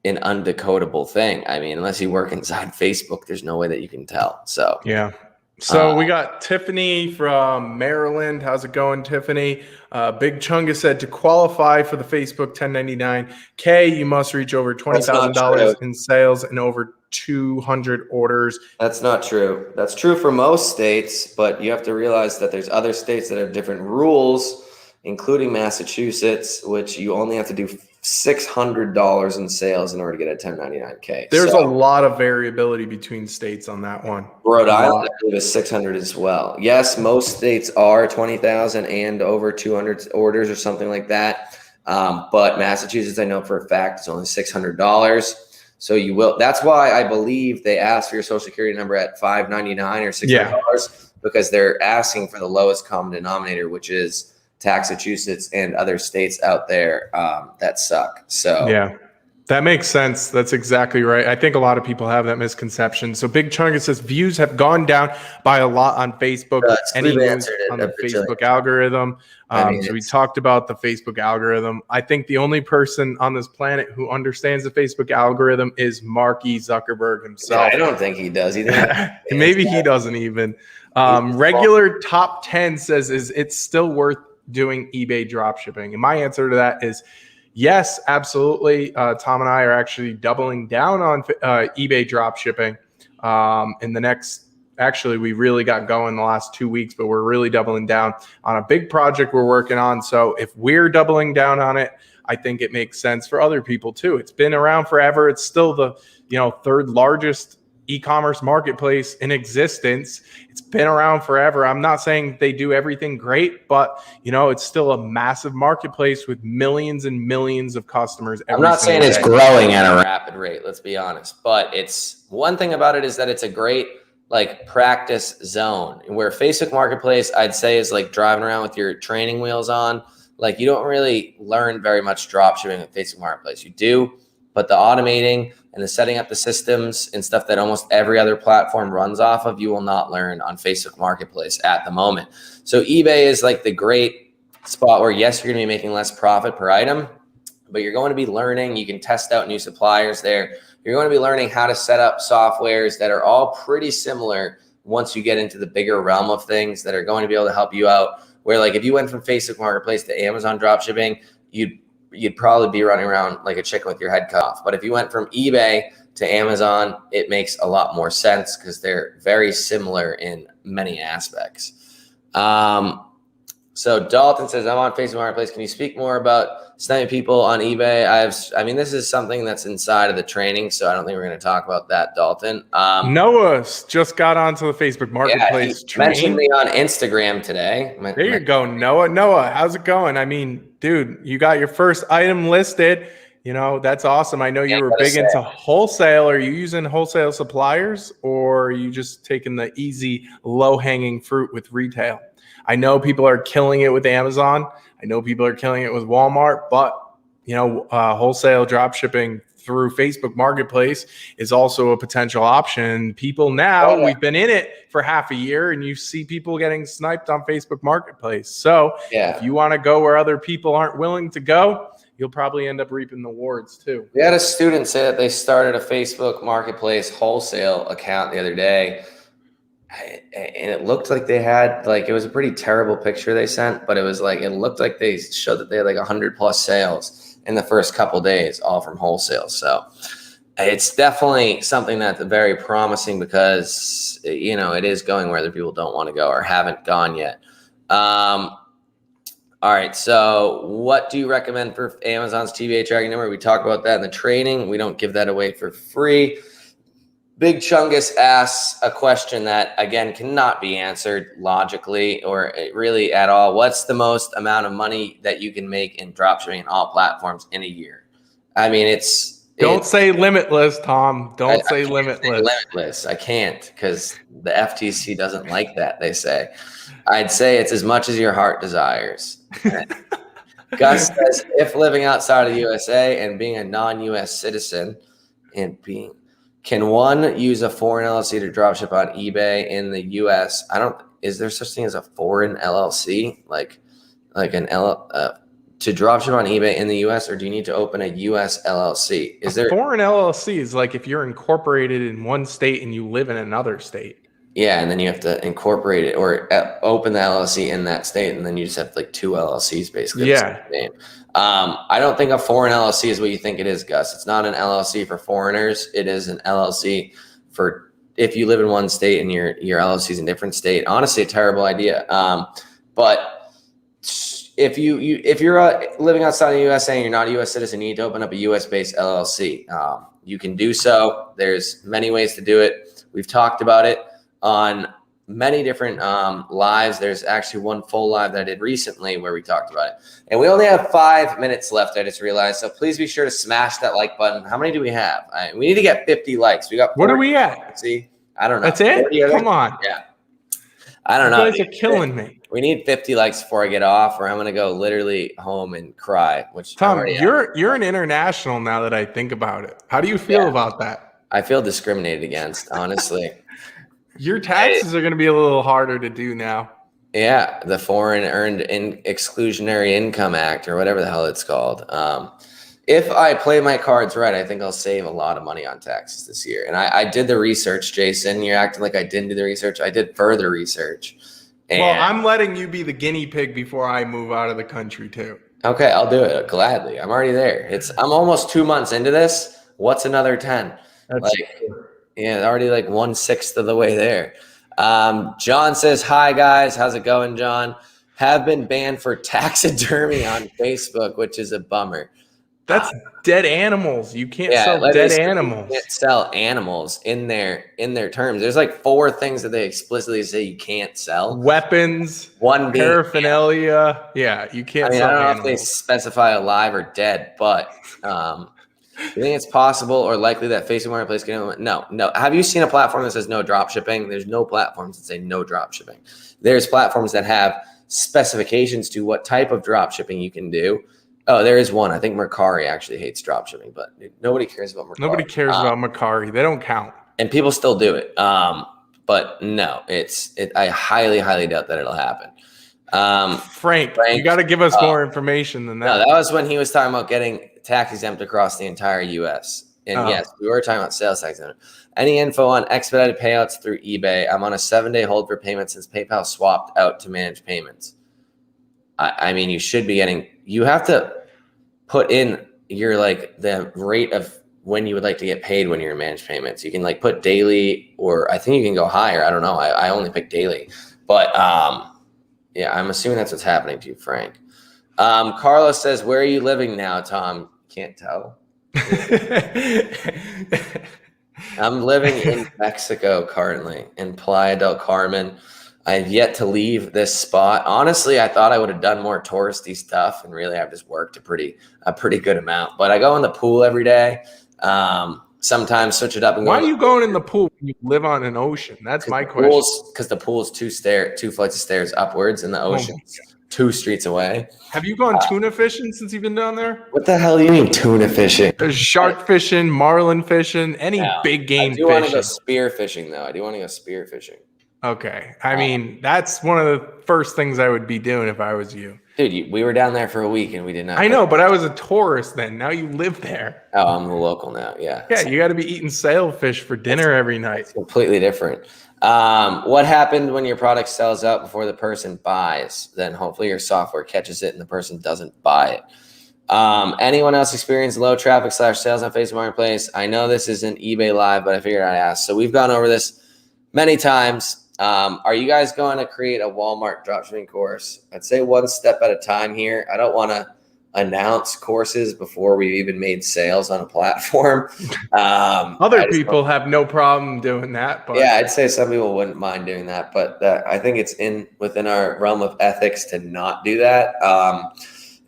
an undecodable thing. I mean, unless you work inside Facebook, there's no way that you can tell. So yeah. So we got Tiffany from Maryland. How's it going, Tiffany? Big Chunga said to qualify for the Facebook 1099K, you must reach over $20,000 in sales and over 200 orders. That's not true. That's true for most states, but you have to realize that there's other states that have different rules, including Massachusetts, which you only have to do $600 in sales in order to get a 1099K. There's a lot of variability between states on that one. Rhode Island, I believe, is 600 as well. Yes, most states are 20,000 and over 200 orders or something like that. But Massachusetts, I know for a fact, is only $600. So you will. That's why I believe they ask for your social security number at $599 or $600 because they're asking for the lowest common denominator, which is Massachusetts and other states out there that suck. So yeah, that makes sense. That's exactly right. I think a lot of people have that misconception. So Big Chunga says views have gone down by a lot on Facebook. Any news on the Facebook algorithm? So we talked about the Facebook algorithm. I think the only person on this planet who understands the Facebook algorithm is Marky Zuckerberg himself. Yeah, I don't think he does either. Maybe he doesn't even. Regular top 10 says, is it still worth doing eBay dropshipping? And my answer to that is yes, absolutely. Tom and I are actually doubling down on eBay dropshipping in the next, actually, we really got going the last 2 weeks, but we're really doubling down on a big project we're working on. So if we're doubling down on it, I think it makes sense for other people too. It's been around forever. It's still the third largest e-commerce marketplace in existence. It's been around forever. I'm not saying they do everything great, but it's still a massive marketplace with millions and millions of customers. I'm not saying it's growing at a rapid rate, let's be honest, but it's one thing about it is that it's a great practice zone where Facebook Marketplace, I'd say, is like driving around with your training wheels on. You don't really learn very much dropshipping with Facebook Marketplace. You do, but the automating and the setting up the systems and stuff that almost every other platform runs off of, you will not learn on Facebook Marketplace at the moment. So eBay is the great spot where, yes, you're going to be making less profit per item, but you're going to be learning. You can test out new suppliers there. You're going to be learning how to set up softwares that are all pretty similar once you get into the bigger realm of things that are going to be able to help you out. Where if you went from Facebook Marketplace to Amazon dropshipping, you'd probably be running around like a chicken with your head cut off. But if you went from eBay to Amazon, it makes a lot more sense because they're very similar in many aspects. So Dalton says, I'm on Facebook Marketplace. Can you speak more about sniping people on eBay? This is something that's inside of the training, so I don't think we're going to talk about that, Dalton. Noah just got onto the Facebook Marketplace training. Mentioned me on Instagram today. There you go, Noah. Noah, how's it going? Dude, you got your first item listed. That's awesome. I know you were big into wholesale. Are you using wholesale suppliers, or are you just taking the easy, low-hanging fruit with retail? I know people are killing it with Amazon. I know people are killing it with Walmart, but wholesale drop shipping through Facebook Marketplace is also a potential option. People now, we've been in it for half a year, and you see people getting sniped on Facebook Marketplace. So if you want to go where other people aren't willing to go, you'll probably end up reaping the rewards too. We had a student say that they started a Facebook Marketplace wholesale account the other day. And it looked like they had it was a pretty terrible picture they sent, but it was it looked like they showed that they had 100+ sales in the first couple days, all from wholesale. So it's definitely something that's very promising because it is going where other people don't want to go or haven't gone yet. All right, so what do you recommend for Amazon's TBA tracking number? We talk about that in the training. We don't give that away for free. Big Chungus asks a question that, again, cannot be answered logically or really at all. What's the most amount of money that you can make in dropshipping on all platforms in a year? Don't say limitless, Tom. Don't say limitless. Limitless. I can't because the FTC doesn't like that, they say. I'd say it's as much as your heart desires. Gus says, if living outside of the USA and being a non-US citizen and being Can one use a foreign LLC to dropship on eBay in the US? Is there such thing as a foreign LLC? Like to dropship on eBay in the US, or do you need to open a US LLC? Is there foreign LLC is like if you're incorporated in one state and you live in another state. Yeah, and then you have to incorporate it or open the LLC in that state, and then you just have like two LLCs basically. Yeah. Name. I don't think a foreign LLC is what you think it is, Gus. It's not an LLC for foreigners. It is an LLC for if you live in one state and your LLC is in a different state. Honestly, a terrible idea. But if you're living outside the USA and you're not a US citizen, you need to open up a US based LLC. You can do so. There's many ways to do it. We've talked about it on many different lives. There's actually one full live that I did recently where we talked about it. And we only have 5 minutes left, I just realized. So please be sure to smash that like button. How many do we have? We need to get 50 likes. We got 40. What are we at? See, I don't know. That's it? Come on. Yeah. I don't know. You guys are killing me. We need 50 likes before I get off, or I'm going to go literally home and cry. Which Tom, you're an international now that I think about it. How do you feel about that? I feel discriminated against, honestly. Your taxes are going to be a little harder to do now. Yeah, the Foreign Earned Exclusionary Income Act, or whatever the hell it's called. If I play my cards right, I think I'll save a lot of money on taxes this year. And I did the research, Jason. You're acting like I didn't do the research. I did further research. And well, I'm letting you be the guinea pig before I move out of the country too. Okay, I'll do it gladly. I'm already there. I'm almost 2 months into this. What's another 10? That's yeah, already like 1/6 of the way there. John says, hi guys. How's it going, John? Have been banned for taxidermy on Facebook, which is a bummer. That's dead animals. You can't sell dead animals. You can't sell animals in their terms. There's like 4 things that they explicitly say you can't sell. Weapons, one being paraphernalia. Yeah, you can't sell I don't know animals. if they specify alive or dead, but you think it's possible or likely that Facebook Marketplace can? No. Have you seen a platform that says no drop shipping? There's no platforms that say no drop shipping. There's platforms that have specifications to what type of drop shipping you can do. Oh, there is one. I think Mercari actually hates drop shipping, but nobody cares about Mercari. Nobody cares about Mercari. They don't count. And people still do it. But no, I highly, highly doubt that it'll happen. Frank, you got to give us more information than that. No, that was when he was talking about getting tax exempt across the entire U.S. And yes, we were talking about sales tax exempt. Any info on expedited payouts through eBay? I'm on a 7-day hold for payments since PayPal swapped out to manage payments. I mean, you should be getting. You have to put in your the rate of when you would like to get paid when you're in managed payments. You can put daily, or I think you can go higher. I don't know. I only pick daily, but yeah, I'm assuming that's what's happening to you, Frank. Carlos says, where are you living now, Tom? Can't tell. I'm living in Mexico currently, in Playa del Carmen. I've yet to leave this spot. Honestly, I thought I would have done more touristy stuff, and really I've just worked a pretty good amount. But I go in the pool every day. Sometimes switch it up and go. Why are you going in the pool when you live on an ocean? That's my question. Because the pool is 2 flights of stairs upwards, and the ocean's 2 streets away. Have you gone tuna fishing since you've been down there? What the hell do you mean tuna fishing? There's shark fishing, marlin fishing, any big game fishing. I do want to go spear fishing, though. I do want to go spear fishing. Okay. I mean, that's one of the first things I would be doing if I was you. Dude, we were down there for a week and we did not. I know, but I was a tourist then. Now you live there. Oh, I'm a local now. Yeah. Yeah, you got to be eating sailfish for dinner every night. It's completely different. What happened when your product sells out before the person buys? Then hopefully your software catches it and the person doesn't buy it. Anyone else experience low traffic / sales on Facebook Marketplace? I know this isn't eBay Live, but I figured I'd ask. So we've gone over this many times. Are you guys going to create a Walmart dropshipping course? I'd say one step at a time here. I don't want to announce courses before we've even made sales on a platform. Other people have no problem doing that. But yeah, I'd say some people wouldn't mind doing that, but I think it's within our realm of ethics to not do that.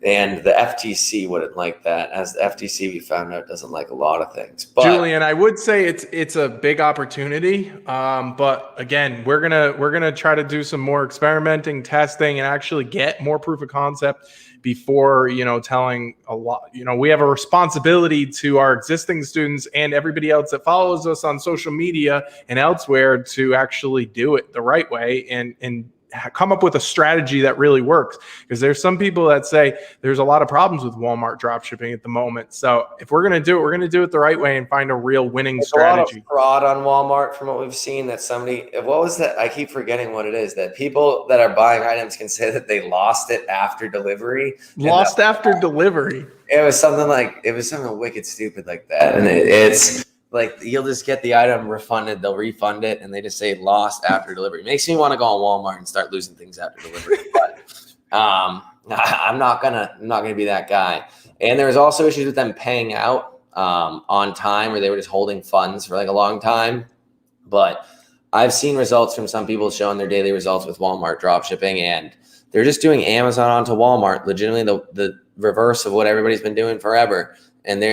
And the FTC wouldn't like that. As the FTC, we found out, doesn't like a lot of things. But Julian, I would say it's a big opportunity. But again, we're gonna try to do some more experimenting, testing, and actually get more proof of concept before, telling a lot. We have a responsibility to our existing students and everybody else that follows us on social media and elsewhere to actually do it the right way and come up with a strategy that really works. Because there's some people that say there's a lot of problems with Walmart dropshipping at the moment. So if we're going to do it, we're going to do it the right way and find a real winning strategy. A lot of fraud on Walmart from what we've seen. That what was that? I keep forgetting what it is. That people that are buying items can say that they lost it after delivery. Delivery. It was something wicked stupid like that. And it's like, you'll just get the item refunded, they'll refund it, and they just say lost after delivery. It makes me want to go on Walmart and start losing things after delivery. But I'm not gonna be that guy. And there was also issues with them paying out on time, where they were just holding funds for like a long time. But I've seen results from some people showing their daily results with Walmart dropshipping, and they're just doing Amazon onto Walmart, legitimately the reverse of what everybody's been doing forever. And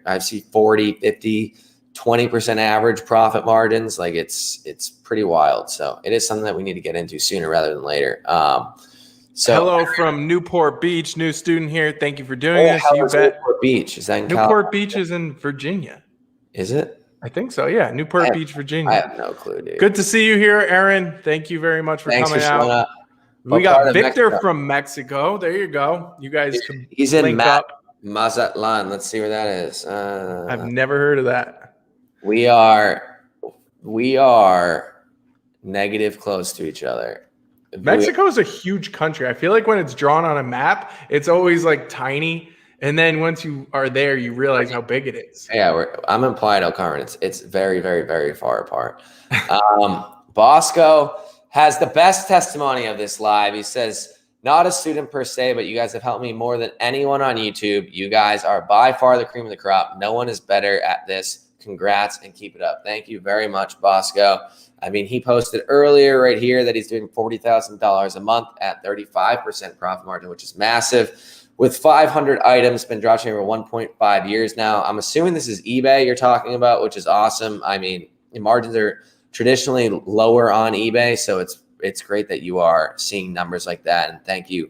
I've seen 40, 50, 20% average profit margins. Like it's pretty wild. So it is something that we need to get into sooner rather than later. Hello from Newport Beach, new student here. Thank you for doing this. You bet. Newport Beach is that in Newport Beach is in Virginia. Is it? I think so. Yeah, Newport Beach, Virginia. I have no clue, dude. Good to see you here, Aaron. Thank you very much for coming out. Up. We got Victor from Mexico. There you go. You guys can link up. Mazatlan. Let's see where that is. I've never heard of that. We are negative close to each other. Mexico is a huge country. I feel like when it's drawn on a map, it's always like tiny. And then once you are there, you realize how big it is. Yeah, I'm in Playa del Carmen. It's very, very, very far apart. Bosco has the best testimony of this live. He says, not a student per se, but you guys have helped me more than anyone on YouTube. You guys are by far the cream of the crop. No one is better at this. Congrats and keep it up. Thank you very much, Bosco. I mean, he posted earlier right here that he's doing $40,000 a month at 35% profit margin, which is massive. With 500 items, been dropshipping for 1.5 years now. I'm assuming this is eBay you're talking about, which is awesome. I mean, the margins are traditionally lower on eBay, so it's great that you are seeing numbers like that. And thank you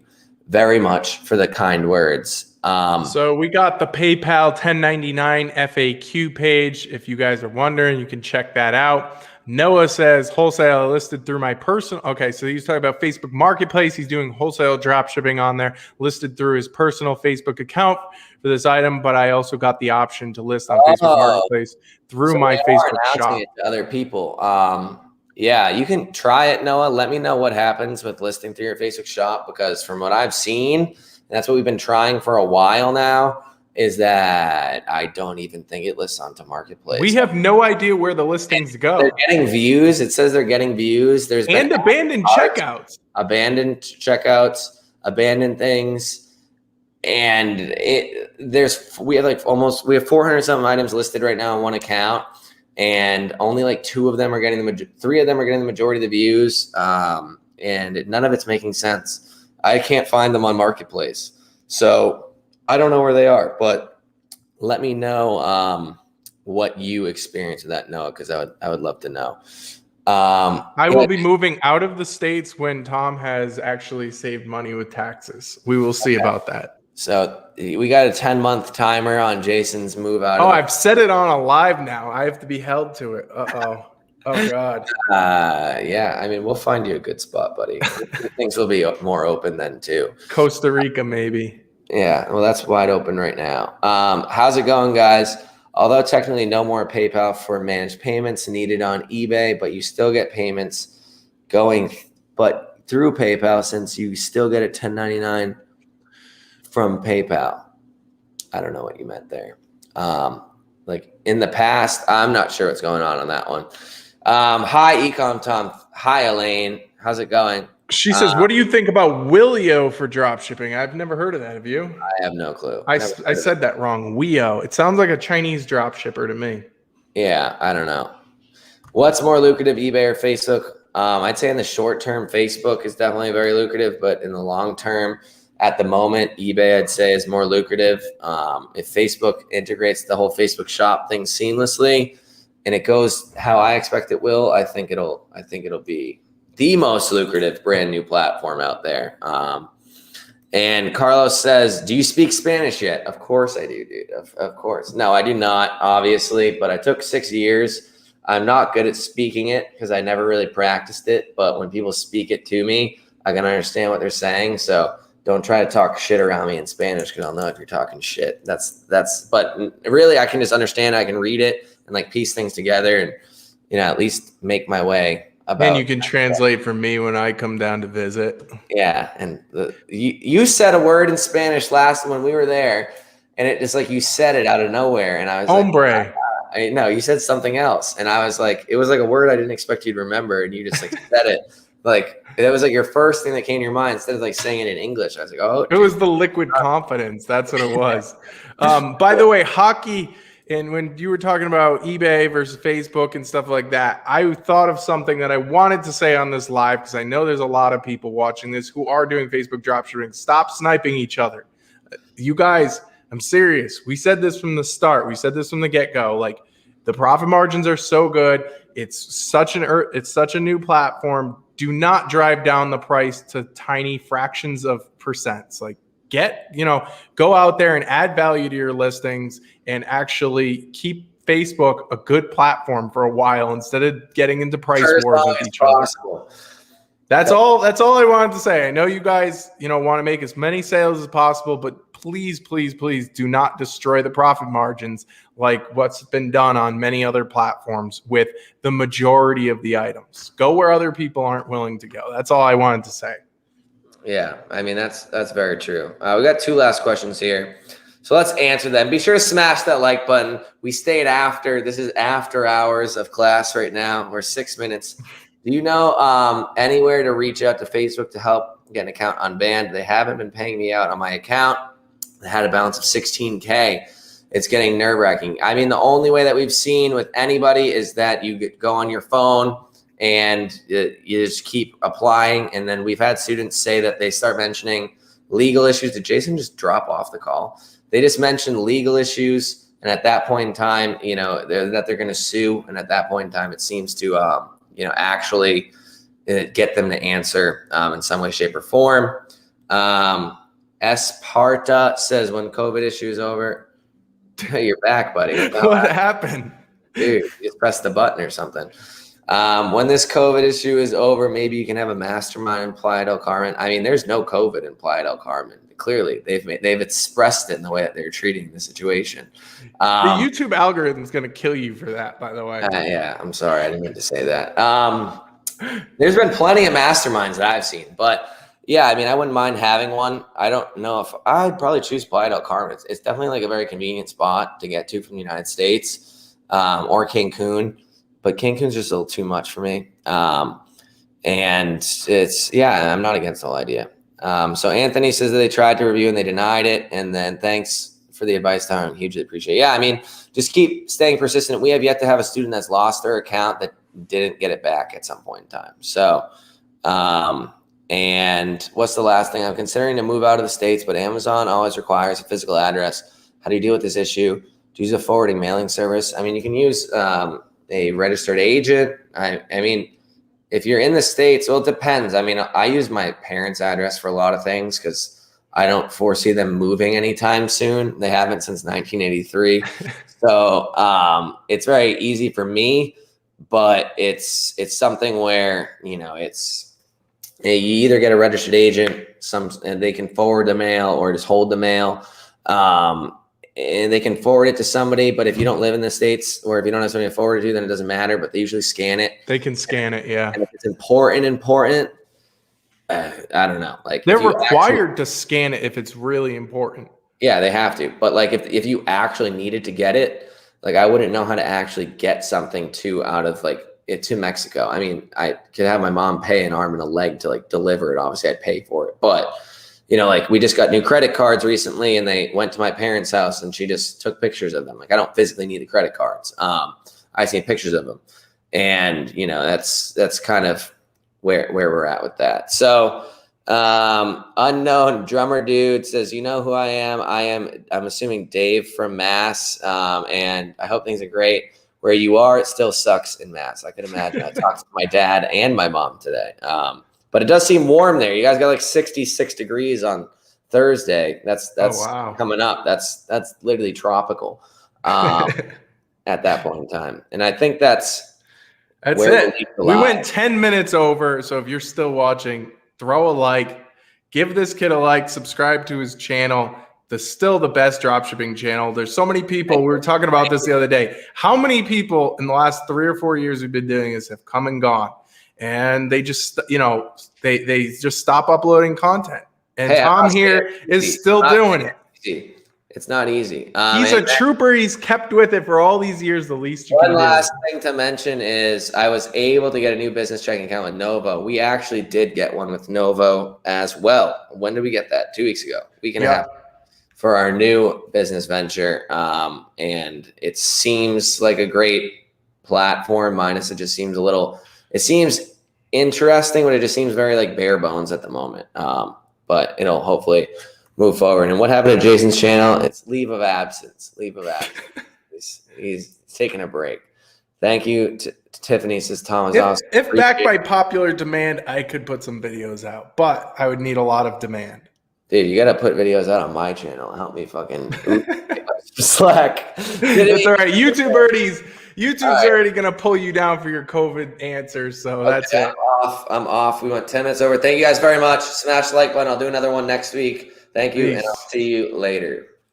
very much for the kind words. So we got the PayPal 1099 FAQ page. If you guys are wondering, you can check that out. Noah says wholesale listed through my personal. Okay, so he's talking about Facebook Marketplace. He's doing wholesale drop shipping on there, listed through his personal Facebook account for this item. But I also got the option to list on Facebook Marketplace through my Facebook shop. It to other people. Yeah, you can try it, Noah. Let me know what happens with listing through your Facebook shop, because from what I've seen, and that's what we've been trying for a while now, is that I don't even think it lists onto Marketplace. We have no idea where the listings go. They're getting views. It says they're getting views. There's and abandoned checkouts. Abandoned checkouts, abandoned things. And we have 400 something items listed right now on one account. And only like 3 of them are getting the majority of the views. And none of it's making sense. I can't find them on Marketplace. So I don't know where they are, but let me know what you experienced with that, Noah, because I would love to know. I will be moving out of the States when Tom has actually saved money with taxes. We will see about that. So we got a 10-month timer on Jason's move out. Oh, I've set it on a live now. I have to be held to it. Uh-oh. Oh, God. Yeah, I mean, we'll find you a good spot, buddy. Things will be more open then, too. Costa Rica, maybe. Yeah, well, that's wide open right now. How's it going, guys? Although technically no more PayPal for managed payments needed on eBay, but you still get payments going through PayPal, since you still get a 1099 from PayPal. I don't know what you meant there. Like in the past, I'm not sure what's going on that one. Hi, Ecom Tom. Hi, Elaine. How's it going? She says, what do you think about Willio for drop shipping? I've never heard of that. Have you? I have no clue. I said that wrong. Wio. It sounds like a Chinese drop shipper to me. Yeah, I don't know. What's more lucrative, eBay or Facebook? I'd say in the short term, Facebook is definitely very lucrative, but in the long term, At the moment, eBay, I'd say, is more lucrative. If Facebook integrates the whole Facebook shop thing seamlessly and it goes how I expect it will, I think it'll be the most lucrative brand new platform out there. And Carlos says, do you speak Spanish yet? Of course I do, dude. Of course. No, I do not, obviously, but I took 6 years. I'm not good at speaking it because I never really practiced it. But when people speak it to me, I can understand what they're saying. So don't try to talk shit around me in Spanish because I'll know if you're talking shit. But really, I can just understand. I can read it and like piece things together and, at least make my way. And you can translate for me when I come down to visit. Yeah, and you said a word in Spanish last when we were there, and it just like you said it out of nowhere, and I was hombre. Like, no, you said something else, and I was like, it was like a word I didn't expect you to remember, and you just like said it like that was like your first thing that came to your mind instead of like saying it in English. I was like, oh, it was the liquid confidence. That's what it was. By the way, hockey. And when you were talking about eBay versus Facebook and stuff like that, I thought of something that I wanted to say on this live because I know there's a lot of people watching this who are doing Facebook dropshipping. Stop sniping each other. You guys, I'm serious. We said this from the start. We said this from the get-go. Like, the profit margins are so good. It's such a new platform. Do not drive down the price to tiny fractions of percents. Like, go out there and add value to your listings and actually keep Facebook a good platform for a while instead of getting into price wars with each other. That's all I wanted to say. I know you guys, want to make as many sales as possible, but please, please, please do not destroy the profit margins like what's been done on many other platforms with the majority of the items. Go where other people aren't willing to go. That's all I wanted to say. Yeah, I mean, that's very true. We got 2 last questions here. So let's answer them. Be sure to smash that like button. We stayed after. This is after hours of class right now. We're 6 minutes. Do you know anywhere to reach out to Facebook to help get an account unbanned? They haven't been paying me out on my account. I had a balance of 16K. It's getting nerve-wracking. I mean, the only way that we've seen with anybody is that you go on your phone and you just keep applying. And then we've had students say that they start mentioning legal issues. Did Jason just drop off the call? They just mentioned legal issues. And at that point in time, that they're going to sue. And at that point in time, it seems to, actually get them to answer in some way, shape, or form. Esparta says, when COVID issue is over, you're back, buddy. What happened? Dude, you just press the button or something. When this COVID issue is over, maybe you can have a mastermind in Playa del Carmen. I mean, there's no COVID in Playa del Carmen. Clearly, they've expressed it in the way that they're treating the situation. The YouTube algorithm is going to kill you for that, by the way. Yeah, I'm sorry. I didn't mean to say that. There's been plenty of masterminds that I've seen, but yeah, I mean, I wouldn't mind having one. I don't know if I'd probably choose Playa del Carmen. It's definitely like a very convenient spot to get to from the United States or Cancun. But Cancun's just a little too much for me. And I'm not against the whole idea. So Anthony says that they tried to review and they denied it. And then thanks for the advice, Tom. Hugely appreciate it. Yeah, I mean, just keep staying persistent. We have yet to have a student that's lost their account that didn't get it back at some point in time. So, and what's the last thing? I'm considering to move out of the States, but Amazon always requires a physical address. How do you deal with this issue? Do you use a forwarding mailing service? I mean, you can use a registered agent. I mean, if you're in the States, well, it depends. I mean, I use my parents' address for a lot of things because I don't foresee them moving anytime soon. They haven't since 1983. So it's very easy for me, but it's something where, you either get a registered agent, and they can forward the mail or just hold the mail. And they can forward it to somebody, but if you don't live in the States or if you don't have somebody to forward it to, then it doesn't matter, but they usually scan it. They can scan it, yeah. And if it's important, I don't know. Like, they're required to scan it if it's really important. Yeah, they have to. But like if you actually needed to get it, like I wouldn't know how to actually get something out of like it to Mexico. I mean, I could have my mom pay an arm and a leg to like deliver it. Obviously I'd pay for it, but like we just got new credit cards recently and they went to my parents' house and she just took pictures of them. Like I don't physically need the credit cards. I see pictures of them. And, that's kind of where we're at with that. So Unknown drummer dude says, you know who I am? I'm assuming Dave from Mass. And I hope things are great. Where you are, it still sucks in Mass. I could imagine. I talked to my dad and my mom today. But it does seem warm there. You guys got like 66 degrees on Thursday. That's wow. coming up. That's literally tropical at that point in time. And I think that's it. We went 10 minutes over. So if you're still watching, throw a like, give this kid a like, subscribe to his channel. Still the best dropshipping channel. There's so many people. We were talking about this the other day. How many people in the last 3 or 4 years we've been doing this have come and gone, and they just, they just stop uploading content. And Tom here is still doing it. It's not easy. He's a trooper. He's kept with it for all these years. The least you can do. One last thing to mention is I was able to get a new business checking account with Novo. We actually did get one with Novo as well. When did we get that? 2 weeks ago. Week and a half. For our new business venture. And it seems like a great platform, minus it just seems it seems interesting, but it just seems very like bare bones at the moment. But it'll hopefully move forward. And what happened to Jason's channel? It's leave of absence. He's taking a break. Thank you to Tiffany, says Thomas. If backed by popular demand, I could put some videos out, but I would need a lot of demand. Dude, you got to put videos out on my channel. Help me fucking slack. That's all right. YouTube's already going to pull you down for your COVID answers. So that's it. I'm off. We went 10 minutes over. Thank you guys very much. Smash the like button. I'll do another one next week. Thank you. Peace. And I'll see you later.